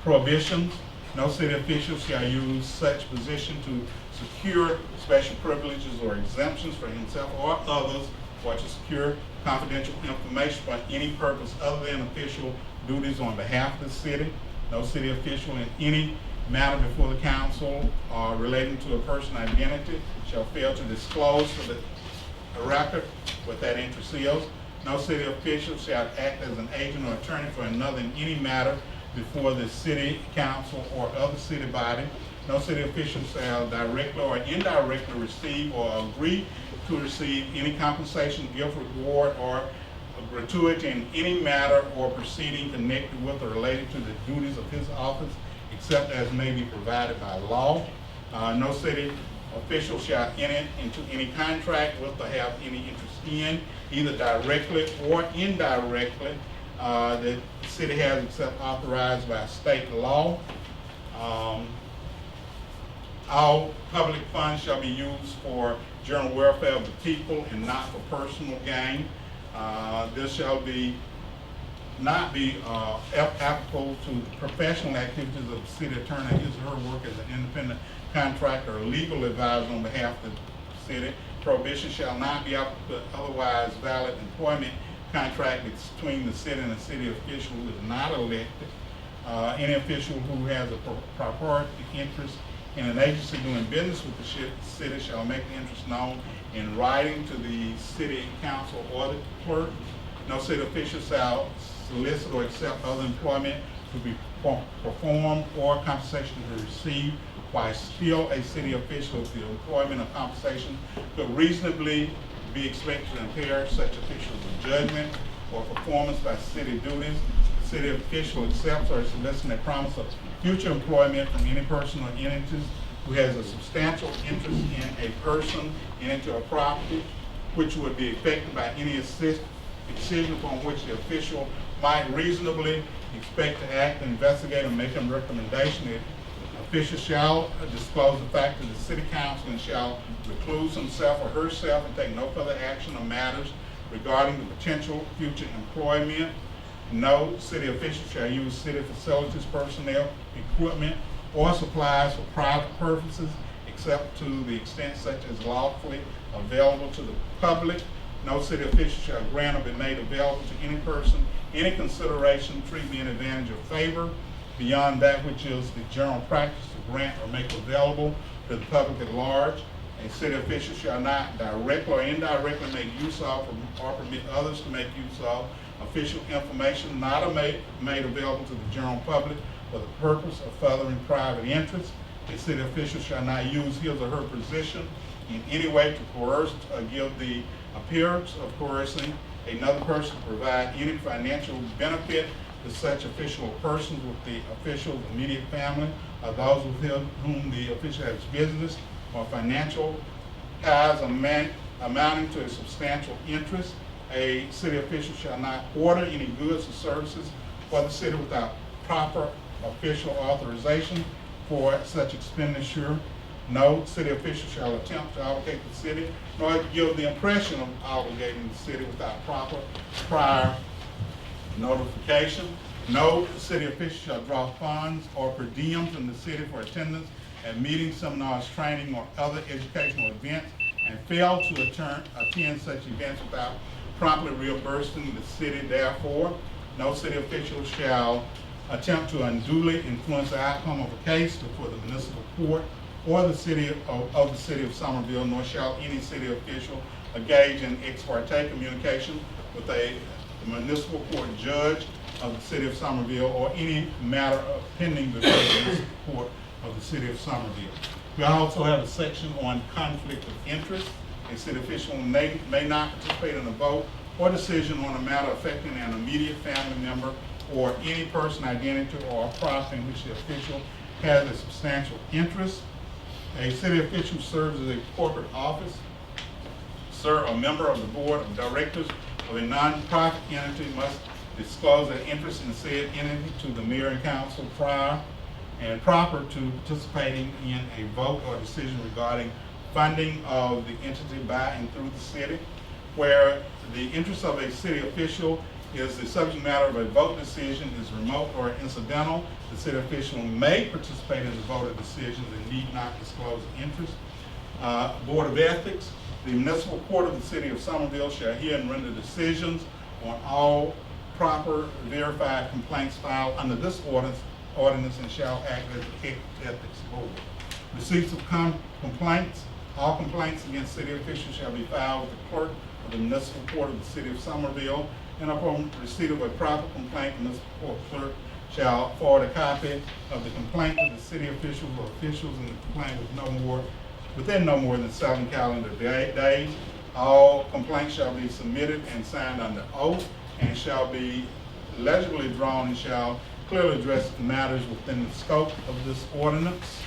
prohibitions. No city official shall use such position to secure special privileges or exemptions for himself or others, or to secure confidential information for any purpose other than official duties on behalf of the city. No city official in any matter before the council relating to a person's identity shall fail to disclose for the record what that interest is. No city official shall act as an agent or attorney for another in any matter before the city council or other city body. No city official shall directly or indirectly receive or agree to receive any compensation, gift, reward, or gratuity in any matter or proceeding connected with or related to the duties of his office, except as may be provided by law. No city official shall enter into any contract with or have any interest in, either directly or indirectly, that the city has except authorized by state law. All public funds shall be used for general welfare of the people and not for personal gain. This shall not be applicable to the professional activities of the city attorney, his or her work as an independent contractor or legal advisor on behalf of the city. Prohibition shall not be applicable to otherwise valid employment contract between the city and a city official who is not elected. Any official who has a proprietary interest in an agency doing business with the city shall make the interest known in writing to the city council or the clerk. No city official shall solicit or accept other employment to be performed or compensation to be received while still a city official if the employment or compensation could reasonably be expected to impair such officials' judgment or performance by city duties. The city official accepts or solicits a promise of future employment from any person or entities who has a substantial interest in a person, entity, or property, which would be affected by any decision upon which the official might reasonably expect to act, investigate, or make a recommendation. The official shall disclose the fact to the city council and shall recluse himself or herself and take no further action on matters regarding the potential future employment. No city official shall use city facilities, personnel, equipment, or supplies for private purposes except to the extent such as lawfully available to the public. No city official shall grant or be made available to any person any consideration, treatment, advantage, or favor beyond that which is the general practice to grant or make available to the public at large. A city official shall not directly or indirectly make use of or permit others to make use of official information not made available to the general public for the purpose of furthering private interests. A city official shall not use his or her position in any way to coerce or give the appearance of coercing another person to provide any financial benefit to such official or persons with the official's immediate family or those with whom the official has business or financial ties amounting to a substantial interest. A city official shall not order any goods or services for the city without proper official authorization for such expenditure. No city official shall attempt to obligate the city nor give the impression of obligating the city without proper prior notification. No city official shall draw funds or per diem from the city for attendance at meetings, seminars, training, or other educational events and fail to attend such events without promptly reimbursing the city. Therefore, no city official shall attempt to unduly influence the outcome of a case before the municipal court or the city of the city of Summerville, nor shall any city official engage in ex parte communication with a municipal court judge of the city of Summerville or any matter pending before the municipal court of the city of Summerville. We also have a section on conflict of interest. A city official may not participate in a vote or decision on a matter affecting an immediate family member or any person, identity, or property in which the official has a substantial interest. A city official serves as a corporate office, a member of the board of directors of a non-profit entity must disclose their interest in said entity to the mayor and council prior and proper to participating in a vote or decision regarding funding of the entity by and through the city. Where the interest of a city official is the subject matter of a vote decision is remote or incidental, the city official may participate in the vote or decisions and need not disclose interest. Board of Ethics. The municipal court of the city of Summerville shall hear and render decisions on all proper verified complaints filed under this ordinance and shall act as the ethics board. Receipts of complaints. All complaints against city officials shall be filed with the clerk of the municipal court of the city of Summerville, and upon receipt of a proper complaint, the municipal court clerk shall forward a copy of the complaint to the city officials or officials in the complaint within no more than 7 calendar days. All complaints shall be submitted and signed under oath and shall be legibly drawn and shall clearly address matters within the scope of this ordinance.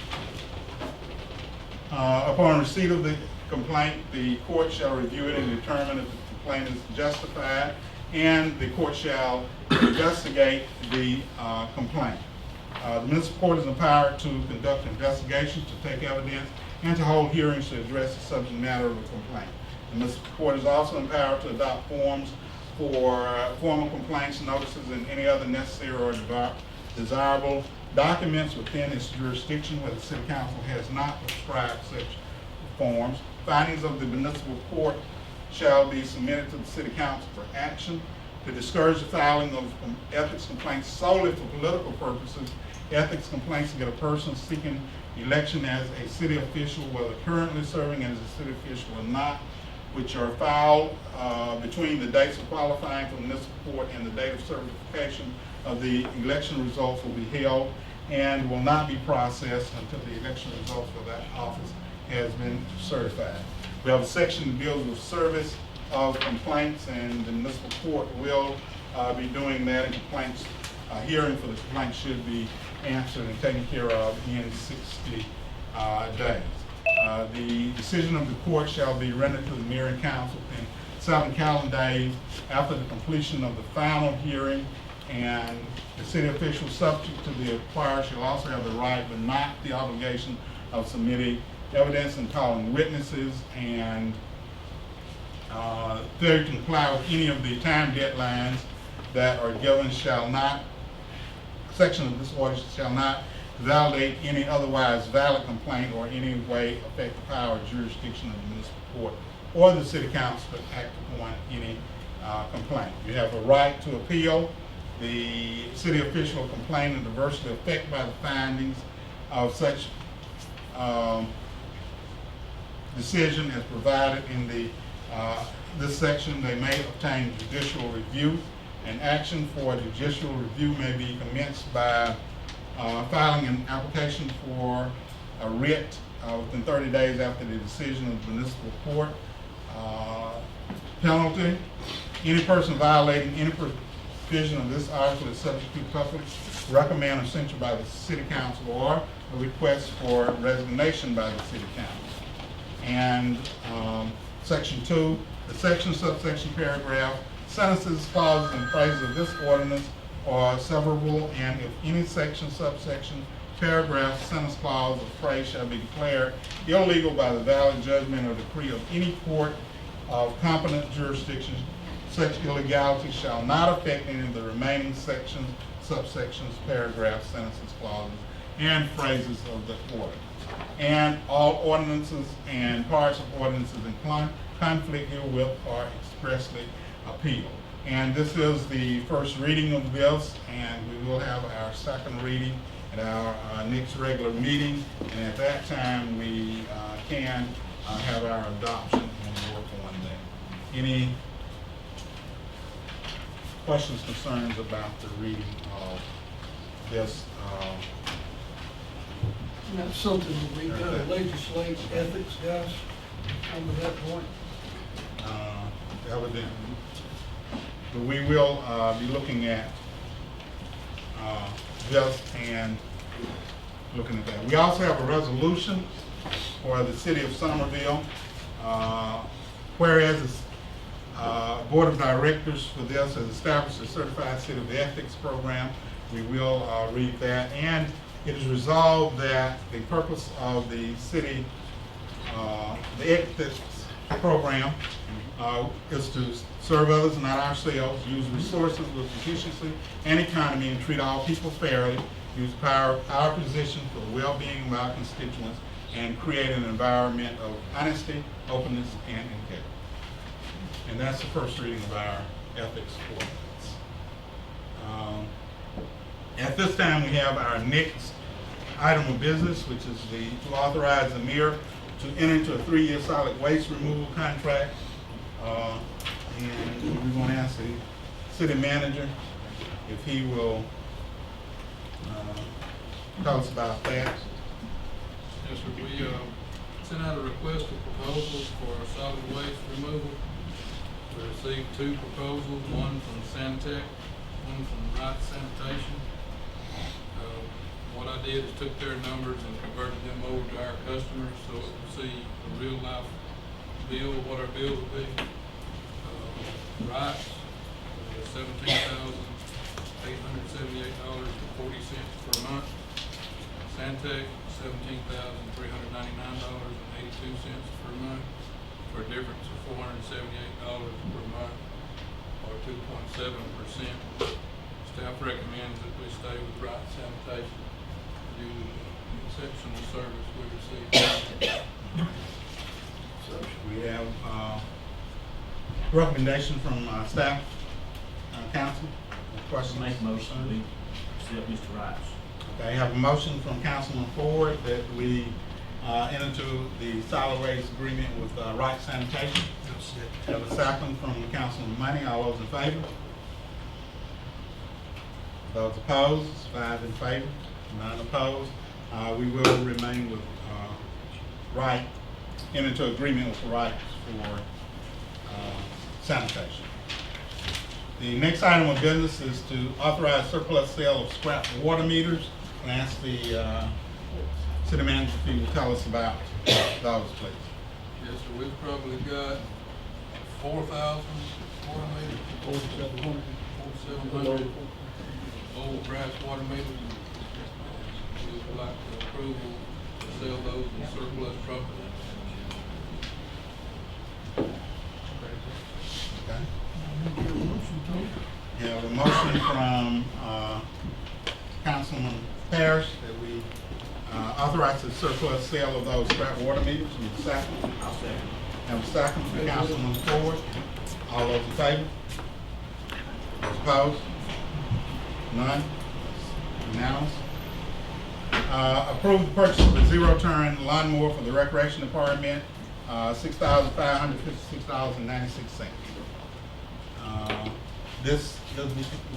Upon receipt of the complaint, the court shall review it and determine if the complaint is justified, and the court shall investigate the complaint. The municipal court is empowered to conduct investigations, to take evidence, and to hold hearings to address the subject matter of the complaint. The municipal court is also empowered to adopt forms for formal complaints, notices, and any other necessary or desirable documents within its jurisdiction where the city council has not prescribed such forms. Findings of the municipal court shall be submitted to the city council for action. To discourage the filing of ethics complaints solely for political purposes, ethics complaints against a person seeking election as a city official, whether currently serving as a city official or not, which are filed between the dates of qualifying for municipal court and the date of certification of the election results, will be held and will not be processed until the election results for that office has been certified. We have a section that deals with service of complaints, and the municipal court will be doing that, and complaints, hearing for the complaint should be answered and taken care of in 60 days. The decision of the court shall be rendered to the mayor and council within 7 calendar days after the completion of the final hearing, and the city official subject to the acquired shall also have the right but not the obligation of submitting evidence and calling witnesses, and failure to comply with any of the time deadlines that are given shall not, section of this order shall not validate any otherwise valid complaint or any way affect the power or jurisdiction of the municipal court or the city council to act upon any complaint. You have a right to appeal. The city official complaint adversely affected by the findings of such decision as provided in the this section. They may obtain judicial review, and action for judicial review may be commenced by filing an application for a writ within 30 days after the decision of the municipal court. Penalty: any person violating any provision of this article is subject to public recommend or censure by the city council or a request for resignation by the city council. And section 2, the section, subsection, paragraph, sentences, clauses, and phrases of this ordinance are severable, and if any section, subsection, paragraph, sentence, clause, or phrase shall be declared illegal by the valid judgment or decree of any court of competent jurisdiction, such illegality shall not affect any of the remaining sections, subsections, paragraphs, sentences, clauses, and phrases of the ordinance. And all ordinances and parts of ordinances in conflict herewith are expressly appealed. And this is the first reading of this, and we will have our second reading at our next regular meeting, and at that time we can have our adoption and work on that. Any questions, concerns about the reading of this? That's something that we gotta legislate ethics, guys, come to that point. Evidently. But we will be looking at this and looking at that. We also have a resolution for the city of Summerville, whereas the board of directors for this has established a certified city of ethics program. We will read that, and it is resolved that the purpose of the city, the ethics program, is to serve others, not ourselves, use resources with efficiency and economy, and treat all people fairly, use our position for the well-being of our constituents, and create an environment of honesty, openness, and integrity. And that's the first reading of our ethics ordinance. At this time, we have our next item of business, which is to authorize the mayor to enter into a 3-year solid waste removal contract. And we're going to ask the city manager if he will tell us about that. Yes, sir. We sent out a request for proposals for solid waste removal. We received 2 proposals, one from Santec, one from Wright Sanitation. What I did is took their numbers and converted them over to our customers so it would see a real life bill, what our bill would be. Wright's $17,878.40 per month. Santec, $17,399.82 per month, for a difference of $478 per month, or 2.7%. Staff recommends that we stay with Wright Sanitation due to the exceptional service we receive. So we have recommendation from staff, council. Questions? Make a motion, we accept Mr. Wright's. Okay, I have a motion from Councilman Ford that we enter into the solid waste agreement with Wright Sanitation. Have a second from Councilman Money. All those in favor? Those opposed? 5 in favor, none opposed. We will remain with Wright, enter into agreement with Wright for sanitation. The next item of business is to authorize surplus sale of scrap water meters. And ask the city manager if he will tell us about those, please. Yes, sir. We've probably got 4,000 water meters, 4,700 old brass water meters. We would like the approval to sell those in surplus property. Okay. We have a motion from Councilman Parrish that we authorize the surplus sale of those scrap water meters. Need a second? I'll second. Have a second from Councilman Ford. All those in favor? Those opposed? None? Unanimous? Approve the purchase of a zero-turn lawnmower for the Recreation Department, $6,556.96. This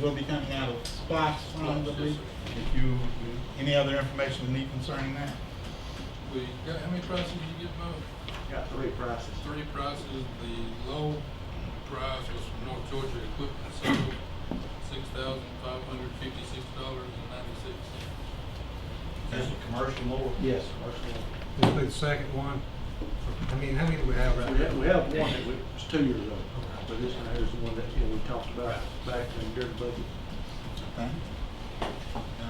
will be coming out of spots probably. If you, any other information you need concerning that? We got, how many prices did you get, Mo? Got 3 prices. 3 prices. The low price was from North Georgia Equipment Sales, $6,556.96. Is this a commercial mower? Yes, commercial. This will be the second one. I mean, how many do we have right now? We have one that was 2 years old, but this one here is the one that we talked about back during the budget. Okay. All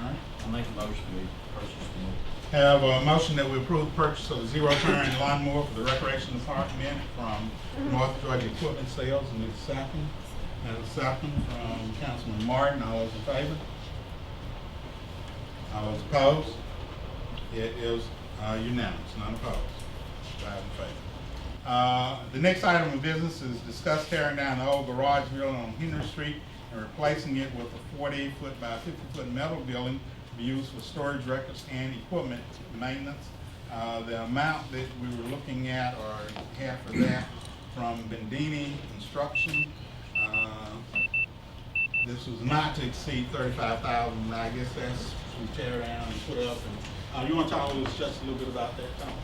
right. I'll make a motion we purchase the mower. Have a motion that we approve the purchase of a zero-turn lawnmower for the Recreation Department from North Georgia Equipment Sales. And need a second. And a second from Councilman Martin. All those in favor? All those opposed? It is unanimous, none opposed. 5 in favor. The next item of business is discuss tearing down the old garage building on Henry Street and replacing it with a 48-foot by 50-foot metal building to be used for storage, records, and equipment maintenance. The amount that we were looking at, or half of that, from Bendini Construction. This was not to exceed $35,000. I guess that's we tear down and put up. And you want to talk to us just a little bit about that, Tom?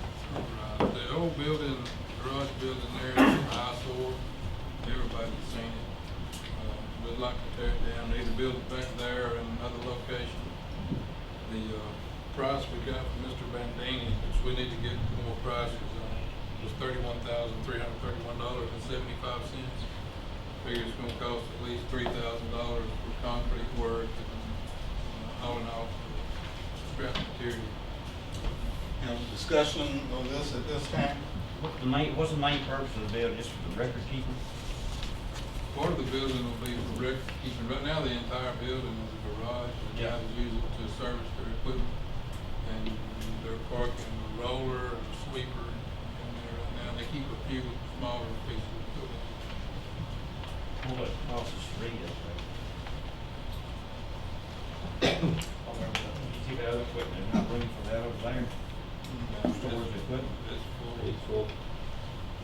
The old building, garage building there is an eyesore. Everybody's seen it. We'd like to tear it down, either build it back there or in another location. The price we got from Mr. Bandini, which we need to get more prices on, was $31,331.75. Figure it's gonna cost at least $3,000 for concrete work and all in all, scrap material. Have a discussion of this at this time? What's the main purpose of the building, just for the record keeping? Part of the building will be for record keeping. Right now, the entire building is a garage. The guys use it to service their equipment. And they're parking a roller and a sweeper in there right now. They keep a few smaller pieces of equipment. What across the street up there? You see that other equipment, there's not room for that over there? Storage equipment? It's full.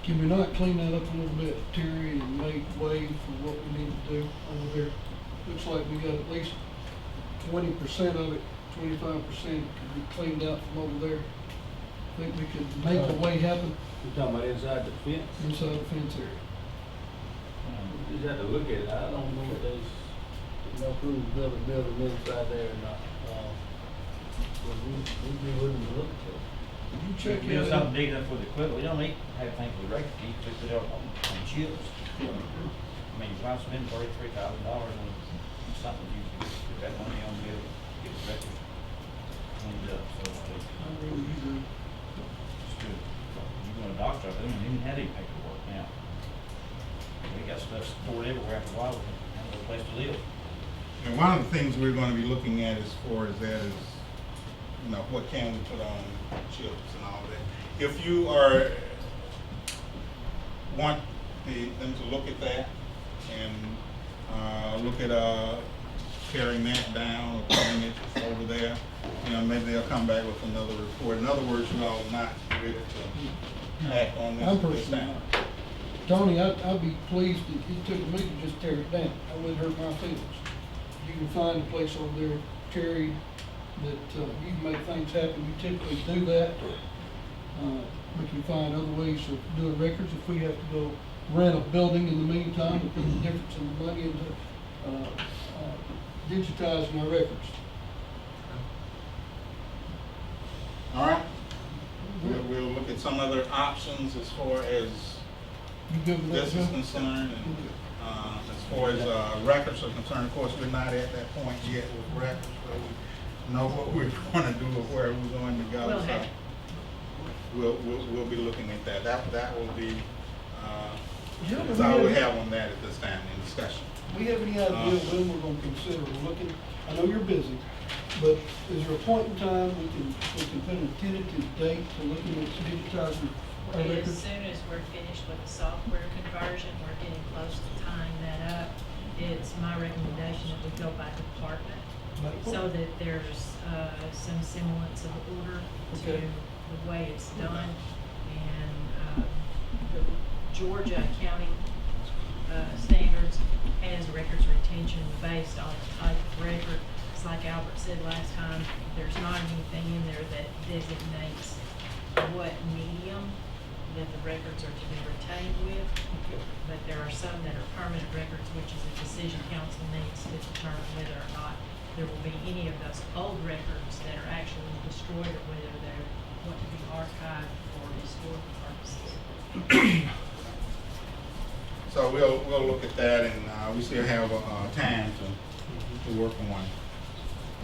Can we not clean that up a little bit, Terry, and make way for what we need to do over there? Looks like we got at least 20% of it, 25% could be cleaned out from over there. Think we could make the way happen You're talking about inside the fence? inside the fence area. You just have to look at it. I don't know if there's no proof of building inside there or not. But we'd be willing to look at it. Did you check Do it out? something big enough for the equipment, we don't need to have things with record keep, we put it on chips. I mean, why spend $33,000 on something you can put that money on, get the record cleaned up, so to speak. I really agree. It's good. You go to a doctor, they don't even have any paperwork now. We got stuff stored everywhere after a while, we have no place to live. And one of the things we're going to be looking at as far as that is, you know, what can we put on chips and all of that. If you want them to look at that and look at tearing that down or putting it over there, you know, maybe they'll come back with another report. In other words, you all not ready to act on this I'm at this personally time. not. Tony, I'd be pleased if it took me to just tear it down. I wouldn't hurt my feelings. You can find a place over there, Terry, that you can make things happen. We typically do that. We can find other ways of doing records. If we have to go rent a building in the meantime, to put the difference in the money into digitizing our records. All right. We'll look at some other options as far as You good with that, this is Joe? concerned, and, as far as, records are concerned, of course, we're not at that point yet with records, but we know what we're gonna do or where we're going to go, We'll so. have- We'll be looking at that. That will be, Gentlemen, that's all we we have- have on that at this time in discussion. We have any idea when we're gonna consider looking, I know you're busy, but is there a point in time we can put a tentative date to looking at digitizing our As records? soon as we're finished with the software conversion, we're getting close to tying that up. It's my recommendation that we go by department, so that there's, some semblance of order to Okay. the way it's done. And, the Georgia accounting, standards has records retention based on the type of record. It's like Albert said last time, there's not anything in there that designates what medium that the records are to be retained with. But there are some that are permanent records, which is a decision council needs to determine whether or not there will be any of those old records that are actually destroyed or whether they're going to be archived for historical purposes. So we'll look at that, and we still have time to work on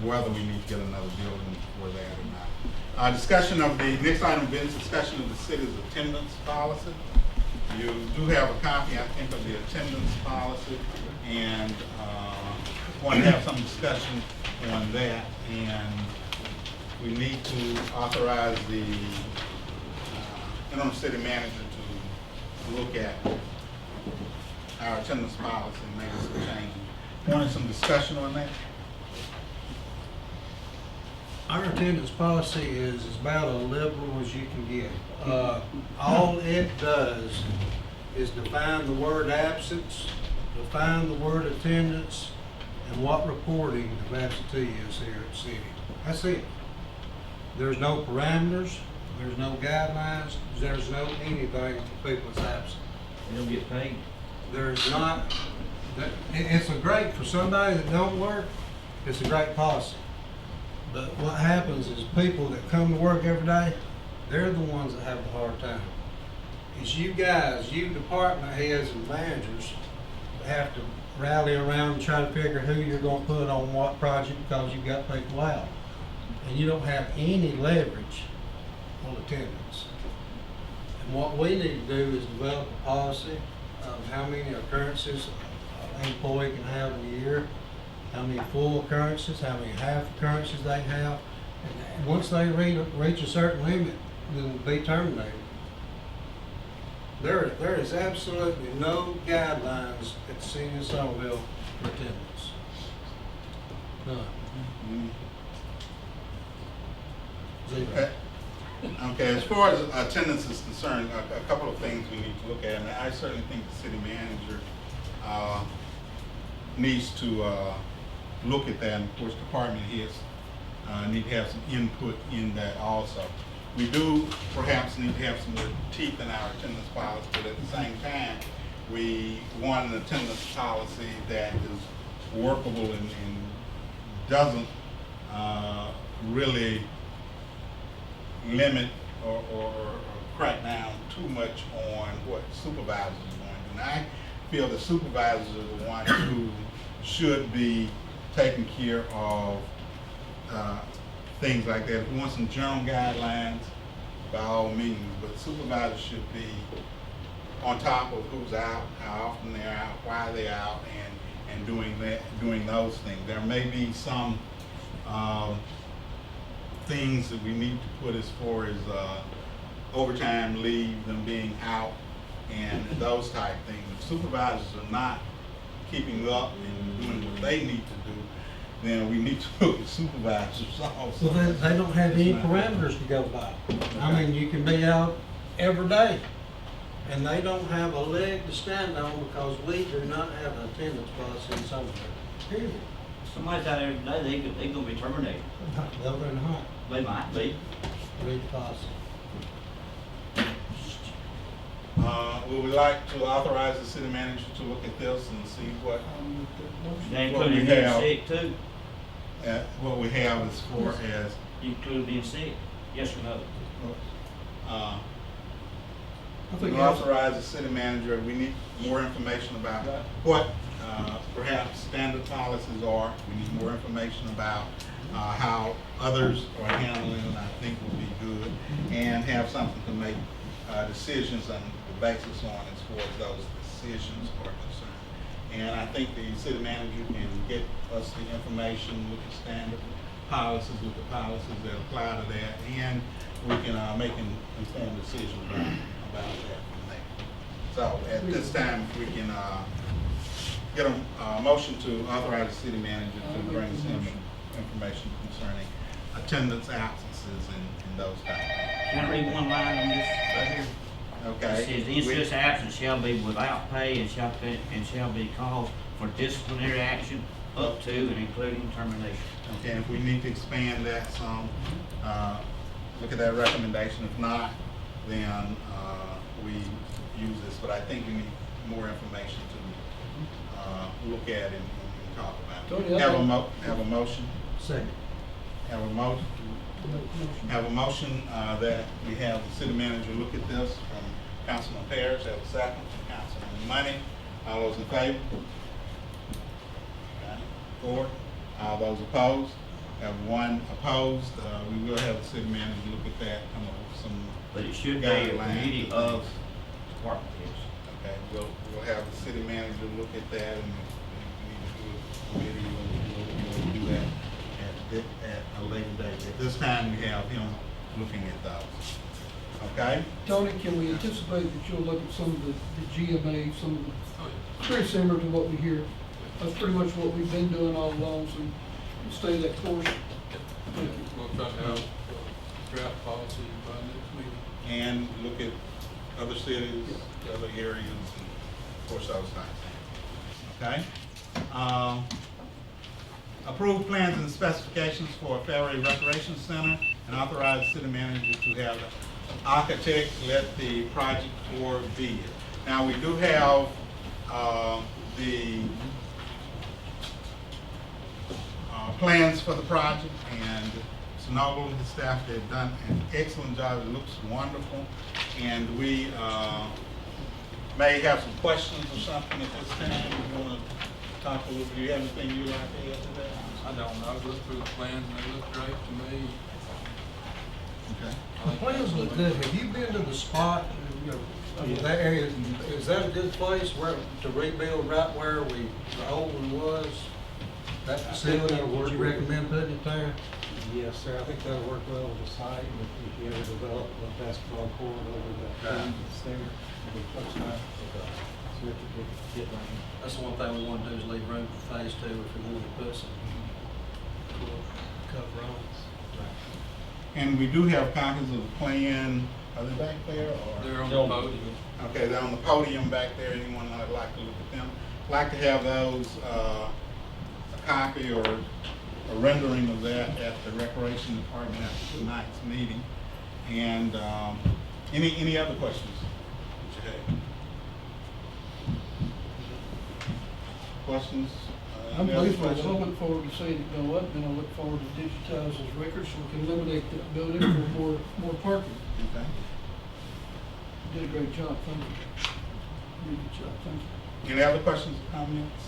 whether we need to get another building for that or not. Discussion of the next item of business, discussion of the city's attendance policy. You do have a copy, I think, of the attendance policy, and want to have some discussion on that. And we need to authorize the interim city manager to look at our attendance policy and make some changes. Wanted some discussion on that? Our attendance policy is about as liberal as you can get. All it does is define the word absence, define the word attendance, and what reporting of absentee is here at city. That's it. There's no parameters, there's no guidelines, there's no anything for people that's absent. They don't get paid. There's not, it's a great, for somebody that don't work, it's a great policy. But what happens is people that come to work every day, they're the ones that have a hard time. It's you guys, you department heads and managers that have to rally around and try to figure who you're gonna put on what project because you've got people out. And you don't have any leverage on attendance. And what we need to do is develop a policy of how many occurrences an employee can have in a year, how many full occurrences, how many half occurrences they have. And once they reach a certain limit, then be terminated. There is absolutely no guidelines at the city of Summerville for attendance. None. Zero. Okay, as far as attendance is concerned, a couple of things we need to look at. And I certainly think the city manager needs to look at that. And of course, department heads need to have some input in that also. We do perhaps need to have some more teeth in our attendance policy, but at the same time, we want an attendance policy that is workable and doesn't really limit or crack down too much on what supervisors are going to do. And I feel the supervisors are the ones who should be taking care of things like that. If we want some general guidelines, by all means, but supervisors should be on top of who's out, how often they're out, why they're out, and doing those things. There may be some things that we need to put as far as overtime leave, them being out, and those type things. If supervisors are not keeping up and doing what they need to do, then we need to look at supervisors also. Well, they don't have any parameters to go by. I mean, you can be out every day, and they don't have a leg to stand on because we do not have an attendance policy in Summerville. Period. Somebody's out every day, they gonna be terminated. No, they're not. They might be. Read the policy. Would we like to authorize the city manager to look at this and see what They what include we being have, sick too. what we have as far as You include being sick, yes or no? think we authorize the city manager, we need more information about what perhaps standard policies are. We need more information about how others are handling it, I think will be good, and have something to make decisions on the basis on as far as those decisions are concerned. And I think the city manager can get us the information with the standard policies, with the policies that apply to that, and we can make an informed decision about that from there. So at this time, if we can get a motion to authorize the city manager to bring some information concerning attendance absences and those kind of things. Can I read one line on this right here? Okay. It says, the instance absence shall be without pay and shall be called for disciplinary action up to and including termination. Okay, and if we need to expand that some, look at that recommendation. If not, then we use this, but I think we need more information to look at and talk about. Tony, Have a motion? Second. Have a motion? Have a motion that we have the city manager look at this from Councilman Parrish. Have a second from Councilman Money. All those in favor? Okay. 4. All those opposed? Have 1 opposed. We will have the city manager look at that, come up with some But it should be a guidelines. committee of department heads. Okay, we'll have the city manager look at that, and if we need to do a committee, we'll do that at a later date. At this time, we have him looking at those. Okay? Tony, can we anticipate that you'll look at some of the GMA, some of the, very similar to what we hear? That's pretty much what we've been doing all along, so stay that course. Thank you. We'll try to have draft policy by next meeting. And look at other cities, other areas, and of course, those types of things. Okay? Approve plans and specifications for a Fairway Recreation Center and authorize the city manager to have the architect let the project for bid. Now, we do have the plans for the project, and Mr. Noble and his staff, they've done an excellent job. It looks wonderful, and we may have some questions or something at this time. We want to talk a little bit. Do you have anything you'd like to add to that? I don't know, I looked through the plans and they look great to me. Okay. The plans look good. Have you been to the spot, that area, is that a good place where, to rebuild right where the old one was? That facility, would you recommend putting it there? Yes, sir, I think that'll work well with the site, and if you ever develop a basketball court over the there, it'll be close enough. So we could get right in. That's the one thing we want to do is leave room for phase 2 if we want to put some cover on. And we do have copies of the plan. Are they back there? Or? They're on the podium. Okay, they're on the podium back there. Anyone that'd like to look at them? Like to have those, a copy or a rendering of that at the Recreation Department after tonight's meeting. And any other questions that you have? Questions? I'm any other pleased with it. I questions? look forward to seeing it go up, and I look forward to digitize those records so we can eliminate that building for more parking. Okay. You did a great job, thank you. You did a good job, thank you. Any other questions or comments?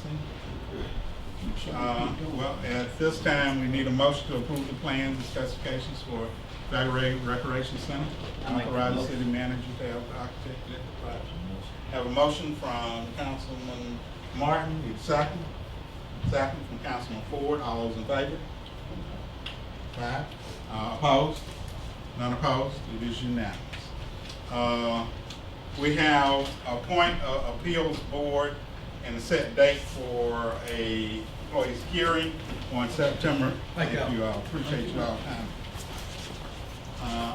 Well, at this time, we need a motion to approve the plans and specifications for Fairway Recreation Center. Authorize the city manager to have the architect let the project. Have a motion from Councilman Martin, need a second? Second from Councilman Ford. All those in favor? 5. Opposed? None opposed? It is unanimous. We have appoint appeals board and a set date for a employees hearing on September. Thank you all. Appreciate you all time.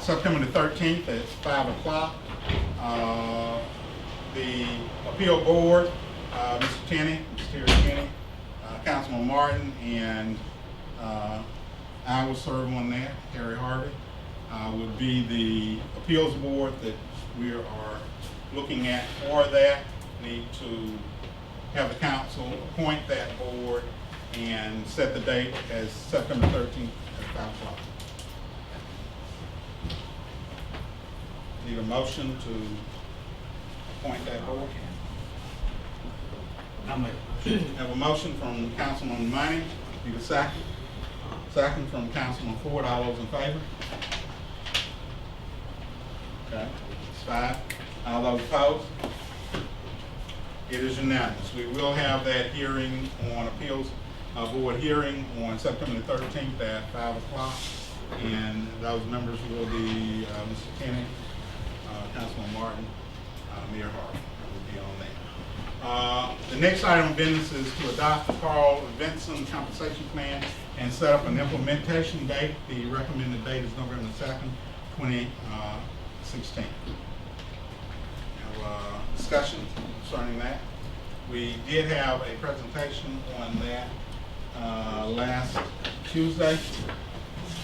September the 13th at 5 o'clock. The appeal board, Mr. Terry Tenney, Councilman Martin, and I will serve on that. Harry Harvey would be the appeals board that we are looking at for that. Need to have the council appoint that board and set the date as September 13th at 5 o'clock. Need a motion to appoint that board? Have a motion from Councilman Money. Need a second? Second from Councilman Ford. All those in favor? Okay, it's 5. All those opposed? It is unanimous. We will have that hearing on appeals, board hearing on September the 13th at 5 o'clock. And those members will be Mr. Kenny, Councilman Martin, Mayor Harvey will be on that. The next item of business is to adopt the Carl Vinson compensation plan and set up an implementation date. The recommended date is November 2nd, 2016. Discussion concerning that. We did have a presentation on that last Tuesday,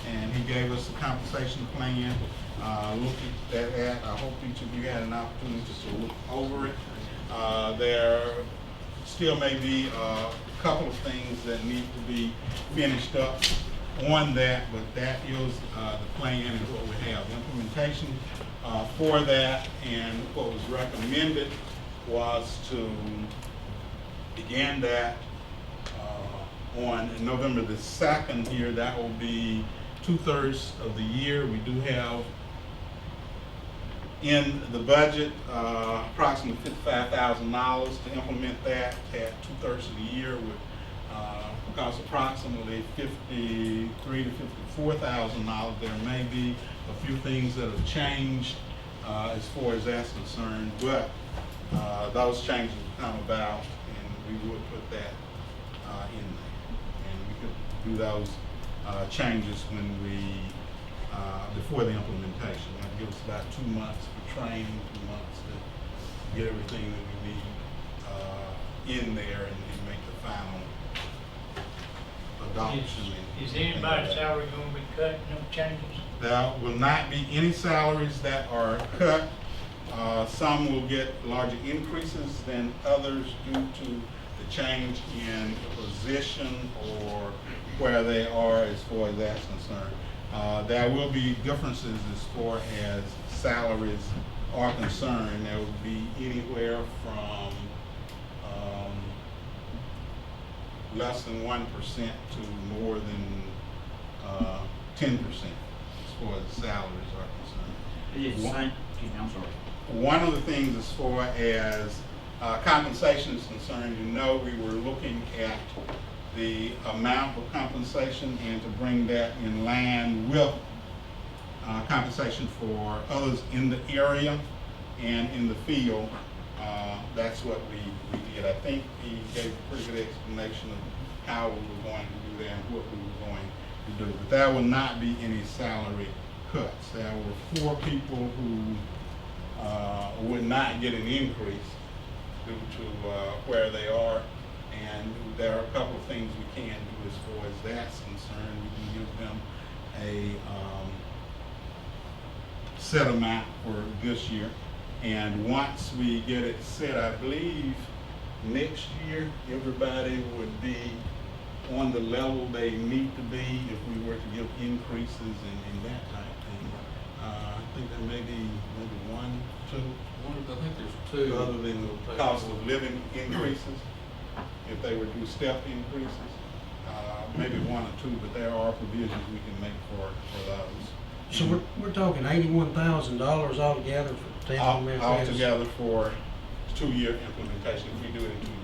and he gave us a compensation plan. Look at that. I hope each of you had an opportunity to look over it. There still may be a couple of things that need to be finished up on that, but that is the plan and what we have. Implementation for that, and what was recommended was to begin that on November the 2nd here. That will be 2/3 of the year. We do have in the budget approximately $55,000 to implement that at 2/3 of the year, would cost approximately $53,000 to $54,000. There may be a few things that have changed as far as that's concerned, but those changes will come about, and we would put that in there. And we could do those changes when we before the implementation. That gives us about 2 months for training, 2 months to get everything that we need in there and make the final adoption. Is anybody's salary going to be cut, no changes? There will not be any salaries that are cut. Some will get larger increases than others due to the change in position or where they are as far as that's concerned. There will be differences as far as salaries are concerned. There will be anywhere from less than 1% to more than 10% as far as salaries are concerned. I'm sorry. One of the things as far as compensation is concerned, you know, we were looking at the amount of compensation and to bring that in line with compensation for others in the area and in the field. That's what we did. I think he gave a pretty good explanation of how we were going to do that and what we were going to do. But there will not be any salary cuts. There were 4 people who would not get an increase due to where they are, and there are a couple of things we can do as far as that's concerned. We can give them a set amount for this year, and once we get it set, I believe next year everybody would be on the level they need to be if we were to give increases and that type of thing. I think there may be maybe 1, 2. I think there's 2. Other than the cost of living increases, if they were to do step increases, maybe 1 or 2, but there are provisions we can make for those. So we're talking $81,000 altogether for the implementation? Altogether for 2-year implementation, if we do it in 2 years.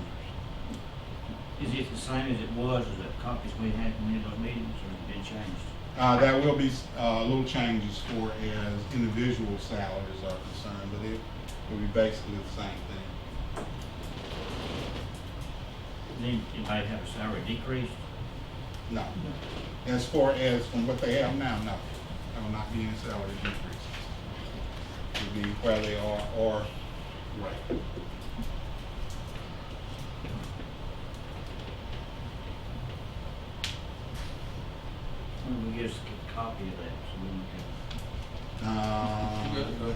Is it the same as it was as the copies we had in those meetings, or has it been changed? There will be little changes for as individual salaries are concerned, but it will be basically the same thing. Anybody have a salary decrease? No. As far as from what they have now, no. There will not be any salary decreases. It will be where they are or right. When we get a copy of that, so we can.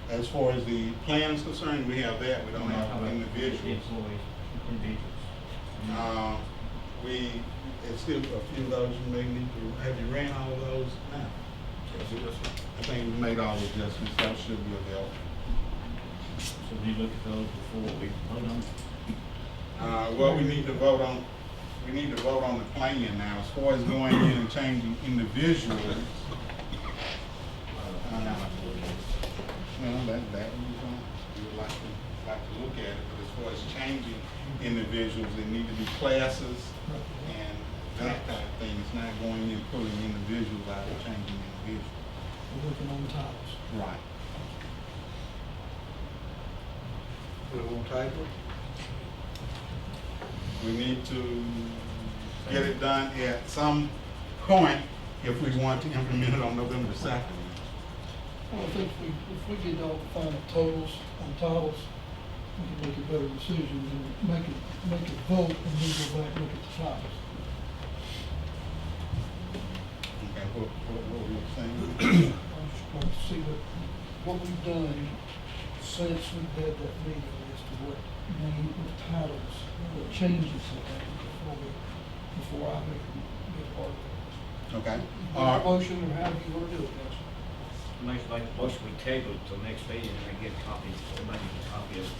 As far as the plan is concerned, we have that. We don't have individuals. It's still a few of those you may need to. Have you ran all of those now? Yes, sir. I think we made all the adjustments, that should be available. So we look at those before we vote on them? Well, we need to vote on the plan now, as far as going in and changing individuals. Well, that we would like to look at it, but as far as changing individuals, they need to be classes and that type of thing. It's not going in pulling individuals out and changing individuals. We're working on the titles. Right. We won't table We need to get it done at some point if we want to implement it on November 2nd. Well, I think if we get all the final totals on titles, we can make a better decision and make a vote and then go back and look at the titles. Okay, what were you saying? I just want to see what we've done since we've had that meeting as to what name, what titles, what changes have happened before I make a part of it. Okay. Make a motion, or how do you want to do it, guys? Make a motion, we table it till next meeting and get copies, somebody get a copy of it.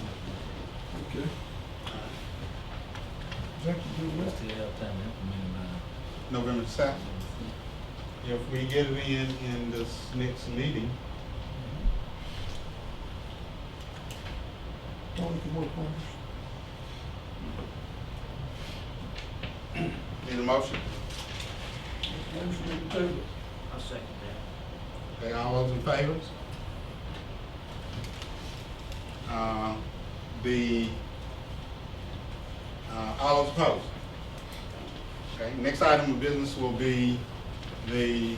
Okay. Exactly, do What's that. the time implemented November 2nd. If we get it in this next meeting, Tony can work on this. need a motion? Motion to table. I'll second that. Okay, all those in favor? All those opposed? Okay, next item of business will be the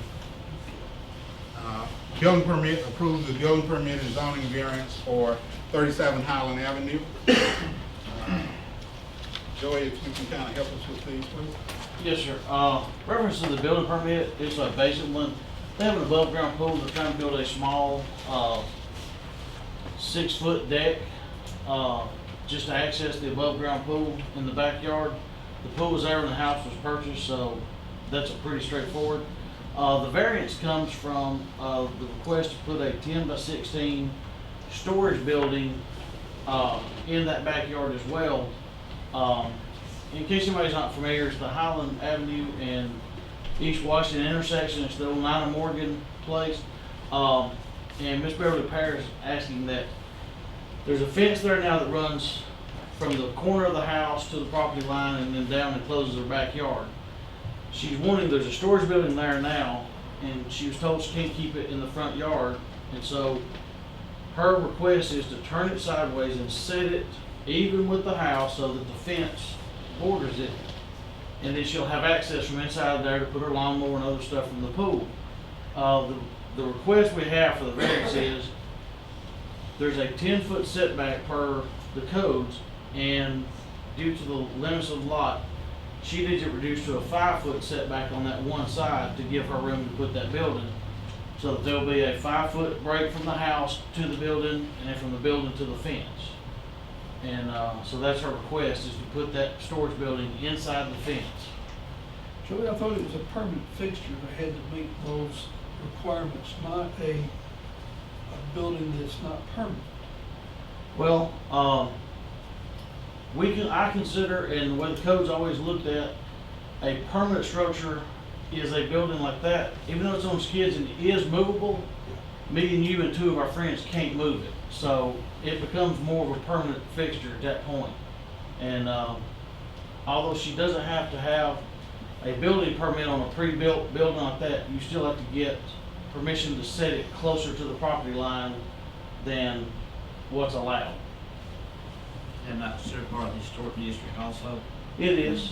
building permit, approve the building permit and zoning variance for 37 Highland Avenue. Joey, if you can kind of help us with these, please. Yes, sir. Reference to the building permit, it's a basic one. They have an above ground pool. They're trying to build a small 6-foot deck just to access the above ground pool in the backyard. The pool was there when the house was purchased, so that's pretty straightforward. The variance comes from the request to put a 10 by 16 storage building in that backyard as well. In case anybody's not familiar, it's the Highland Avenue and East Washington intersection. It's the old Nina Morgan place. And Miss Beverly Parrish is asking that there's a fence there now that runs from the corner of the house to the property line and then down and closes her backyard. She's wanting, there's a storage building there now, and she was told she can't keep it in the front yard. And so her request is to turn it sideways and set it even with the house so that the fence borders it. And then she'll have access from inside there to put her lawnmower and other stuff from the pool. The request we have for the variance is there's a 10-foot setback per the codes, and due to the limits of the lot, she needs it reduced to a 5-foot setback on that one side to give her room to put that building. So that there'll be a 5-foot break from the house to the building, and then from the building to the fence. And so that's her request, is to put that storage building inside the fence. Joey, I thought it was a permanent fixture that had to meet those requirements, not a building that's not permanent. Well, I consider, and the way the code's always looked at, a permanent structure is a building like that, even though it's on skids and it is movable, me and you and 2 of our friends can't move it. So it becomes more of a permanent fixture at that point. And although she doesn't have to have a building permit on a pre-built building like that, you still have to get permission to set it closer to the property line than what's allowed. And not considered part of the historic district also? It is.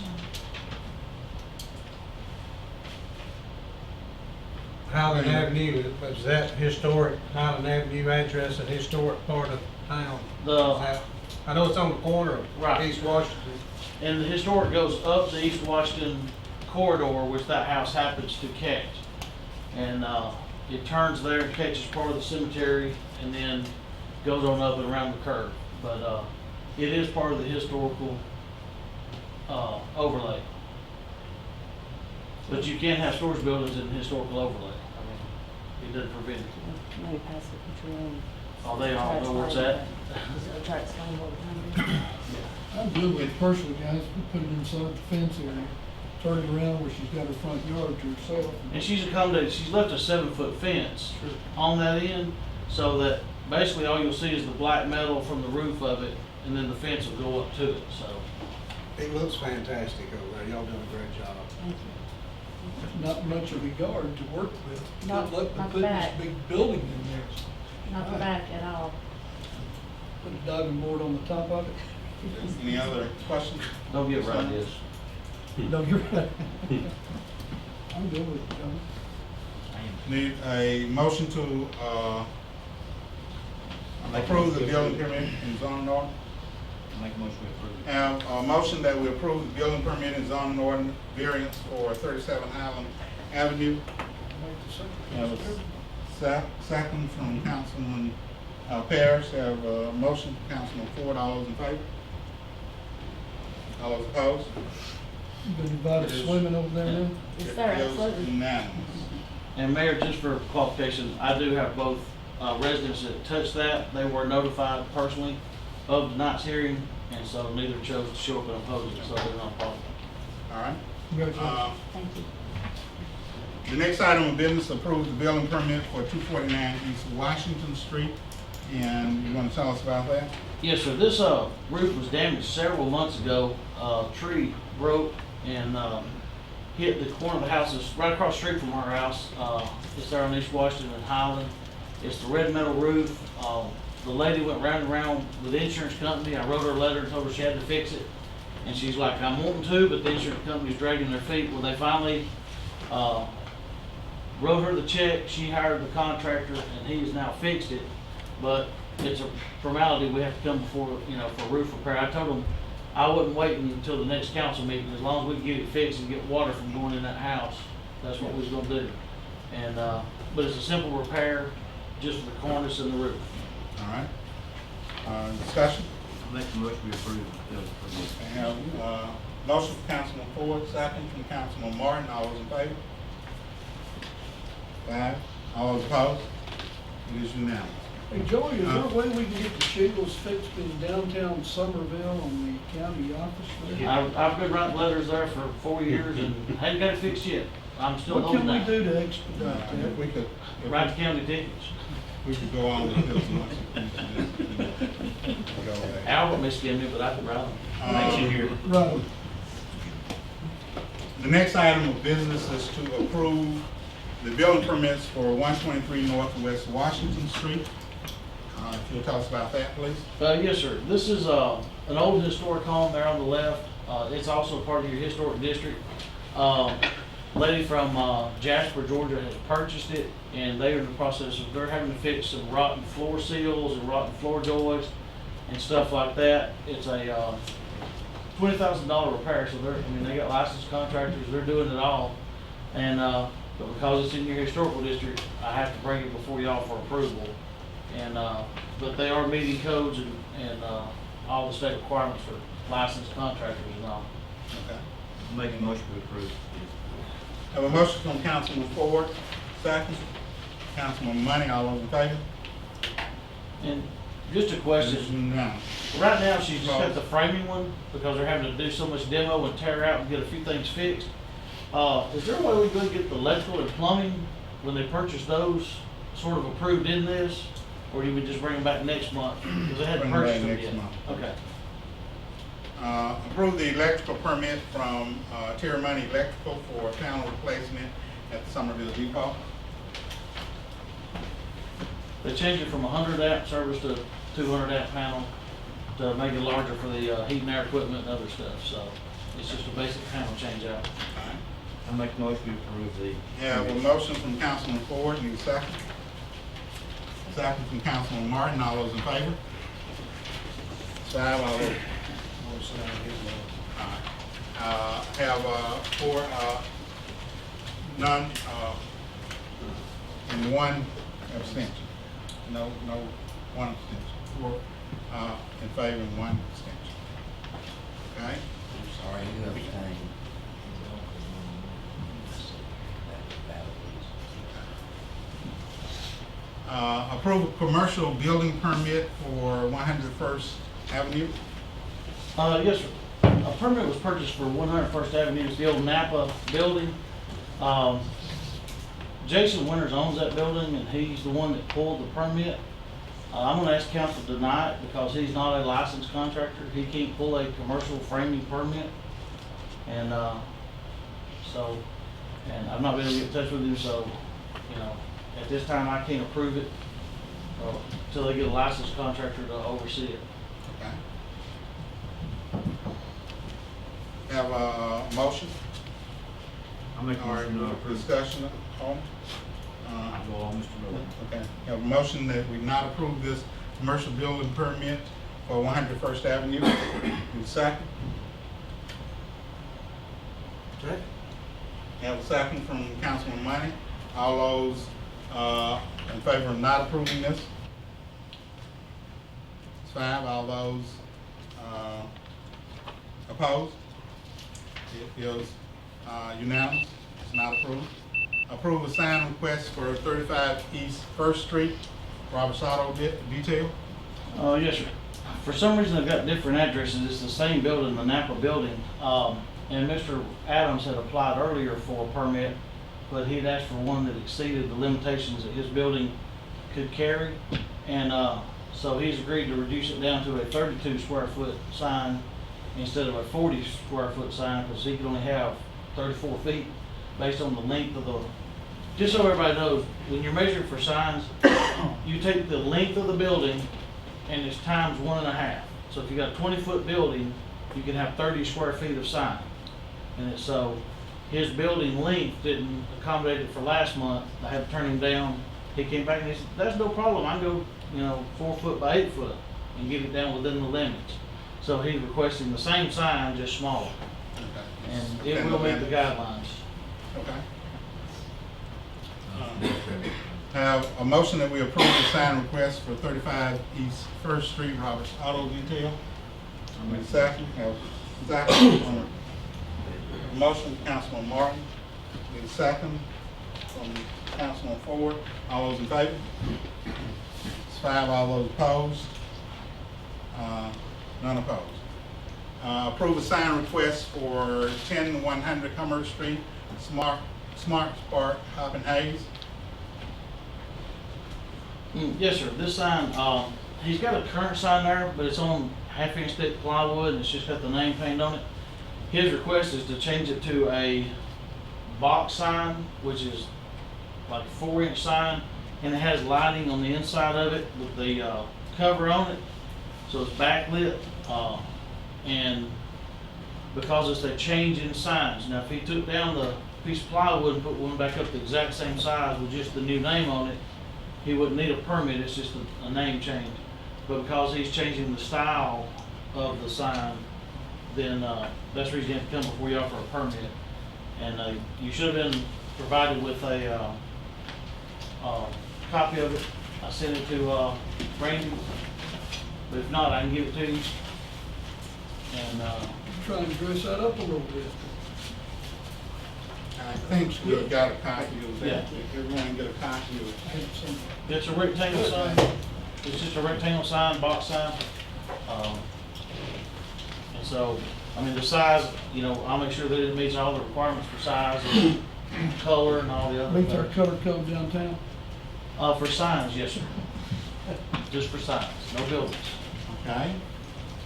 Highland Avenue, is that historic, Highland Avenue address, a historic part of town? I know it's on the corner of East Washington. And the historic goes up the East Washington corridor, which that house happens to catch. And it turns there and catches part of the cemetery and then goes on up and around the curve. But it is part of the historical overlay. But you can't have storage buildings in historical overlay. I mean, it doesn't prevent it. Let me pass the picture on. Oh, they all know where it's at? Try to explain what we're trying to do. I'm good with it personally, guys, we put it inside the fence area, turn it around where she's got her front yard to herself. And she's accommodated, she's left a 7-foot fence on that end, so that basically all you'll see is the black metal from the roof of it, and then the fence will go up to it, so. It looks fantastic over there. Y'all done a great job. Not much of a yard to work with. Not- Good luck with not putting this bad. big building in there. Not the back at all. Put a diving board on the top of it. Any other questions? Don't get right, yes. No, you're right. I'm good with it, John. Need a motion to, approve the building permit and zoning order. Make a motion to approve. Have a motion that we approve the building permit and zoning order variance for 37 Highland Avenue. Have a second from Councilman Parrish. Have a motion from Councilman Ford. All those in favor? All those opposed? You been invited swimming over there now? Yes, sir, It is absolutely. unanimous. And Mayor, just for qualification, I do have both residents that touched that. They were notified personally of tonight's hearing, and so neither chose to show up and oppose it, so they're not part of it. All right. Congratulations. Thank you. The next item of business, approve the building permit for 249 East Washington Street. And you want to tell us about that? Yes, sir. This roof was damaged several months ago. Tree broke and hit the corner of the house. It's right across the street from our house. It's there on East Washington and Highland. It's the red metal roof. The lady went round and round with the insurance company. I wrote her a letter and told her she had to fix it. And she's like, I'm wanting to, but the insurance company's dragging their feet. Well, they finally wrote her the check. She hired the contractor, and he has now fixed it. But it's a formality. We have to come before, for roof repair. I told them I wouldn't wait until the next council meeting. As long as we can get it fixed and get water from going in that house, that's what we was gonna do. And, but it's a simple repair, just for the cornice and the roof. All right. Discussion? Make the motion to approve the building permit. I have motion from Councilman Ford, second from Councilman Martin. All those in favor? 5. All those opposed? It is unanimous. Hey, Joey, is there a way we can get the shingles fixed in downtown Summerville on the county office there? I've been writing letters there for 4 years and hadn't got it fixed yet. I'm still What can holding we out. do to expedite If that? we could, Write the county tickets. we could go on with this. Albert may skim me, but I can write them. Thank you here. Right. The next item of business is to approve the building permits for 123 Northwest Washington Street. If you'll tell us about that, please. Yes, sir. This is an old historic home there on the left. It's also part of your historic district. Lady from Jasper, Georgia has purchased it, and they are in the process of, they're having to fix some rotten floor seals and rotten floor joists and stuff like that. It's a $20,000 repair, so they got licensed contractors, they're doing it all. And but because it's in your historical district, I have to bring it before y'all for approval. And but they are meeting codes and all the state requirements for licensed contractors and all. Okay. Make a motion to approve. Have a motion from Councilman Ford, second. Councilman Money, all those in favor? And just a question. No. Right now, she's just got the framing one because they're having to do so much demo and tear out and get a few things fixed. Is there a way we can get the electrical and plumbing when they purchase those sort of approved in this? Or do we just bring them back next month? Because they hadn't Bring them back purchased them next yet. month. Okay. Approve the electrical permit from Terra Money Electrical for panel replacement at the Summerville Depot. They changed it from 100 amp service to 200 amp panel to make it larger for the heat and air equipment and other stuff. So it's just a basic panel change out. I make a motion to approve the. Have a motion from Councilman Ford, need a second? Second from Councilman Martin, all those in favor? 5, all those. Have 4, none, and 1 abstention. No, one abstention. 4 in favor and 1 abstention. Okay? I'm sorry, you abstained. Approve a commercial building permit for 101st Avenue. Yes, sir. A permit was purchased for 101st Avenue, it's the old Napa building. Jason Winters owns that building, and he's the one that pulled the permit. I'm gonna ask council to deny it because he's not a licensed contractor. He can't pull a commercial framing permit. And, and I've not been able to get in touch with him, so, you know, at this time, I can't approve it until they get a licensed contractor to oversee it. Okay. Have a motion? I'll make a motion to approve. Discussion on? I'll go on, Mr. Miller. Okay, have a motion that we not approve this commercial building permit for 101st Avenue. Need a second? Second. Have a second from Councilman Money. All those in favor of not approving this? It's 5. All those opposed? It is unanimous. It's not approved. Approve a sign request for 35 East 1st Street, Robert's Auto Detail. Yes, sir. For some reason, they've got different addresses. It's the same building, the Napa building. And Mr. Adams had applied earlier for a permit, but he'd asked for one that exceeded the limitations that his building could carry. And so he's agreed to reduce it down to a 32 square foot sign instead of a 40 square foot sign, because he can only have 34 feet based on the length of the, just so everybody knows, when you're measuring for signs, you take the length of the building and it's times 1.5. So if you got a 20-foot building, you can have 30 square feet of sign. And it's, so his building length didn't accommodate it for last month. I had to turn him down. He came back and he said, "That's no problem. I can go, you know, 4 foot by 8 foot and get it down within the limits." So he's requesting the same sign, just smaller. Okay. And it will meet the guidelines. Okay. Have a motion that we approve the sign request for 35 East 1st Street, Robert's Auto Detail. Need a second? Have a second. Motion, Councilman Martin. Need a second from Councilman Ford. All those in favor? It's 5. All those opposed? None opposed. Approve a sign request for 10100 Commerce Street, Smart Spark, Hop and Hayes. Yes, sir. This sign, he's got a current sign there, but it's on 1/2 inch thick plywood and it's just got the name painted on it. His request is to change it to a box sign, which is like a 4-inch sign, and it has lighting on the inside of it with the cover on it, so it's backlit. And because it's a change in signs, now if he took down the piece of plywood and put one back up the exact same size with just the new name on it, he wouldn't need a permit. It's just a name change. But because he's changing the style of the sign, then that's the reason you have to come before you offer a permit. And you should have been provided with a copy of it. I sent it to Randy, but if not, I can give it to you. And Trying to dress that up a little bit. I think we got a copy of that. Yeah. Everyone get a copy of it. it's a rectangle sign. It's just a rectangle sign, box sign. And so, I mean, the size, you know, I'll make sure that it meets all the requirements for size and color and all the other Meets our things. color code downtown. For signs, yes, sir. Just for signs, no buildings. Okay.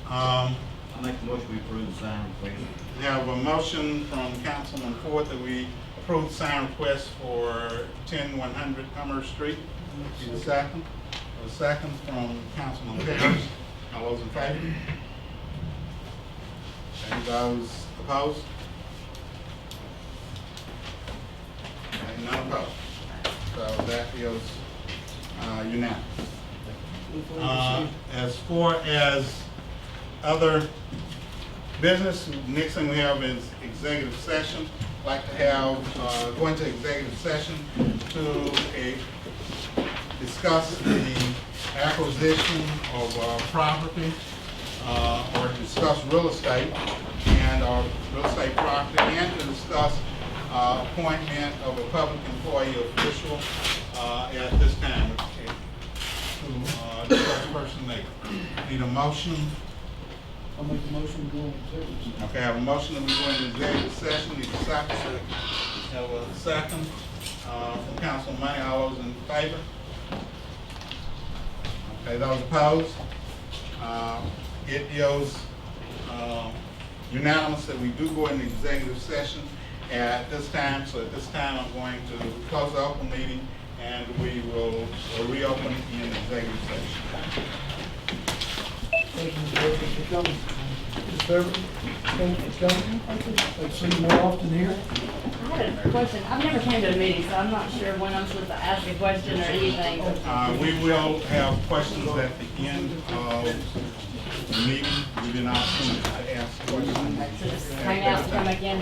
I make the motion we approve the sign request. We have a motion from Councilman Ford that we approve the sign request for 10100 Commerce Street. Need a second? A second from Councilman Parrish. All those in favor? Any those opposed? Okay, none opposed. So that is unanimous. As far as other business, next thing we have is executive session. I'd like to have, go into executive session to discuss the acquisition of property, or to discuss real estate and real estate property, and to discuss appointment of a public employee official at this time. Need a motion? I'll make the motion to go into executive session. Okay, I have a motion that we go into executive session. Need a second? Have a second, from Councilman Money. All those in favor? Okay, those opposed? It is, unanimous that we do go into executive session at this time. So at this time, I'm going to close the open meeting and we will reopen in executive session. Thank you, Mr. Beverly, for coming. Ms. Beverly, thank you for coming. I'd see you more often here. I had a question. I've never came to a meeting, so I'm not sure when I'm supposed to ask a question or anything. We will have questions at the end of the meeting. Give you an opportunity to ask questions. So just hang out and come back in.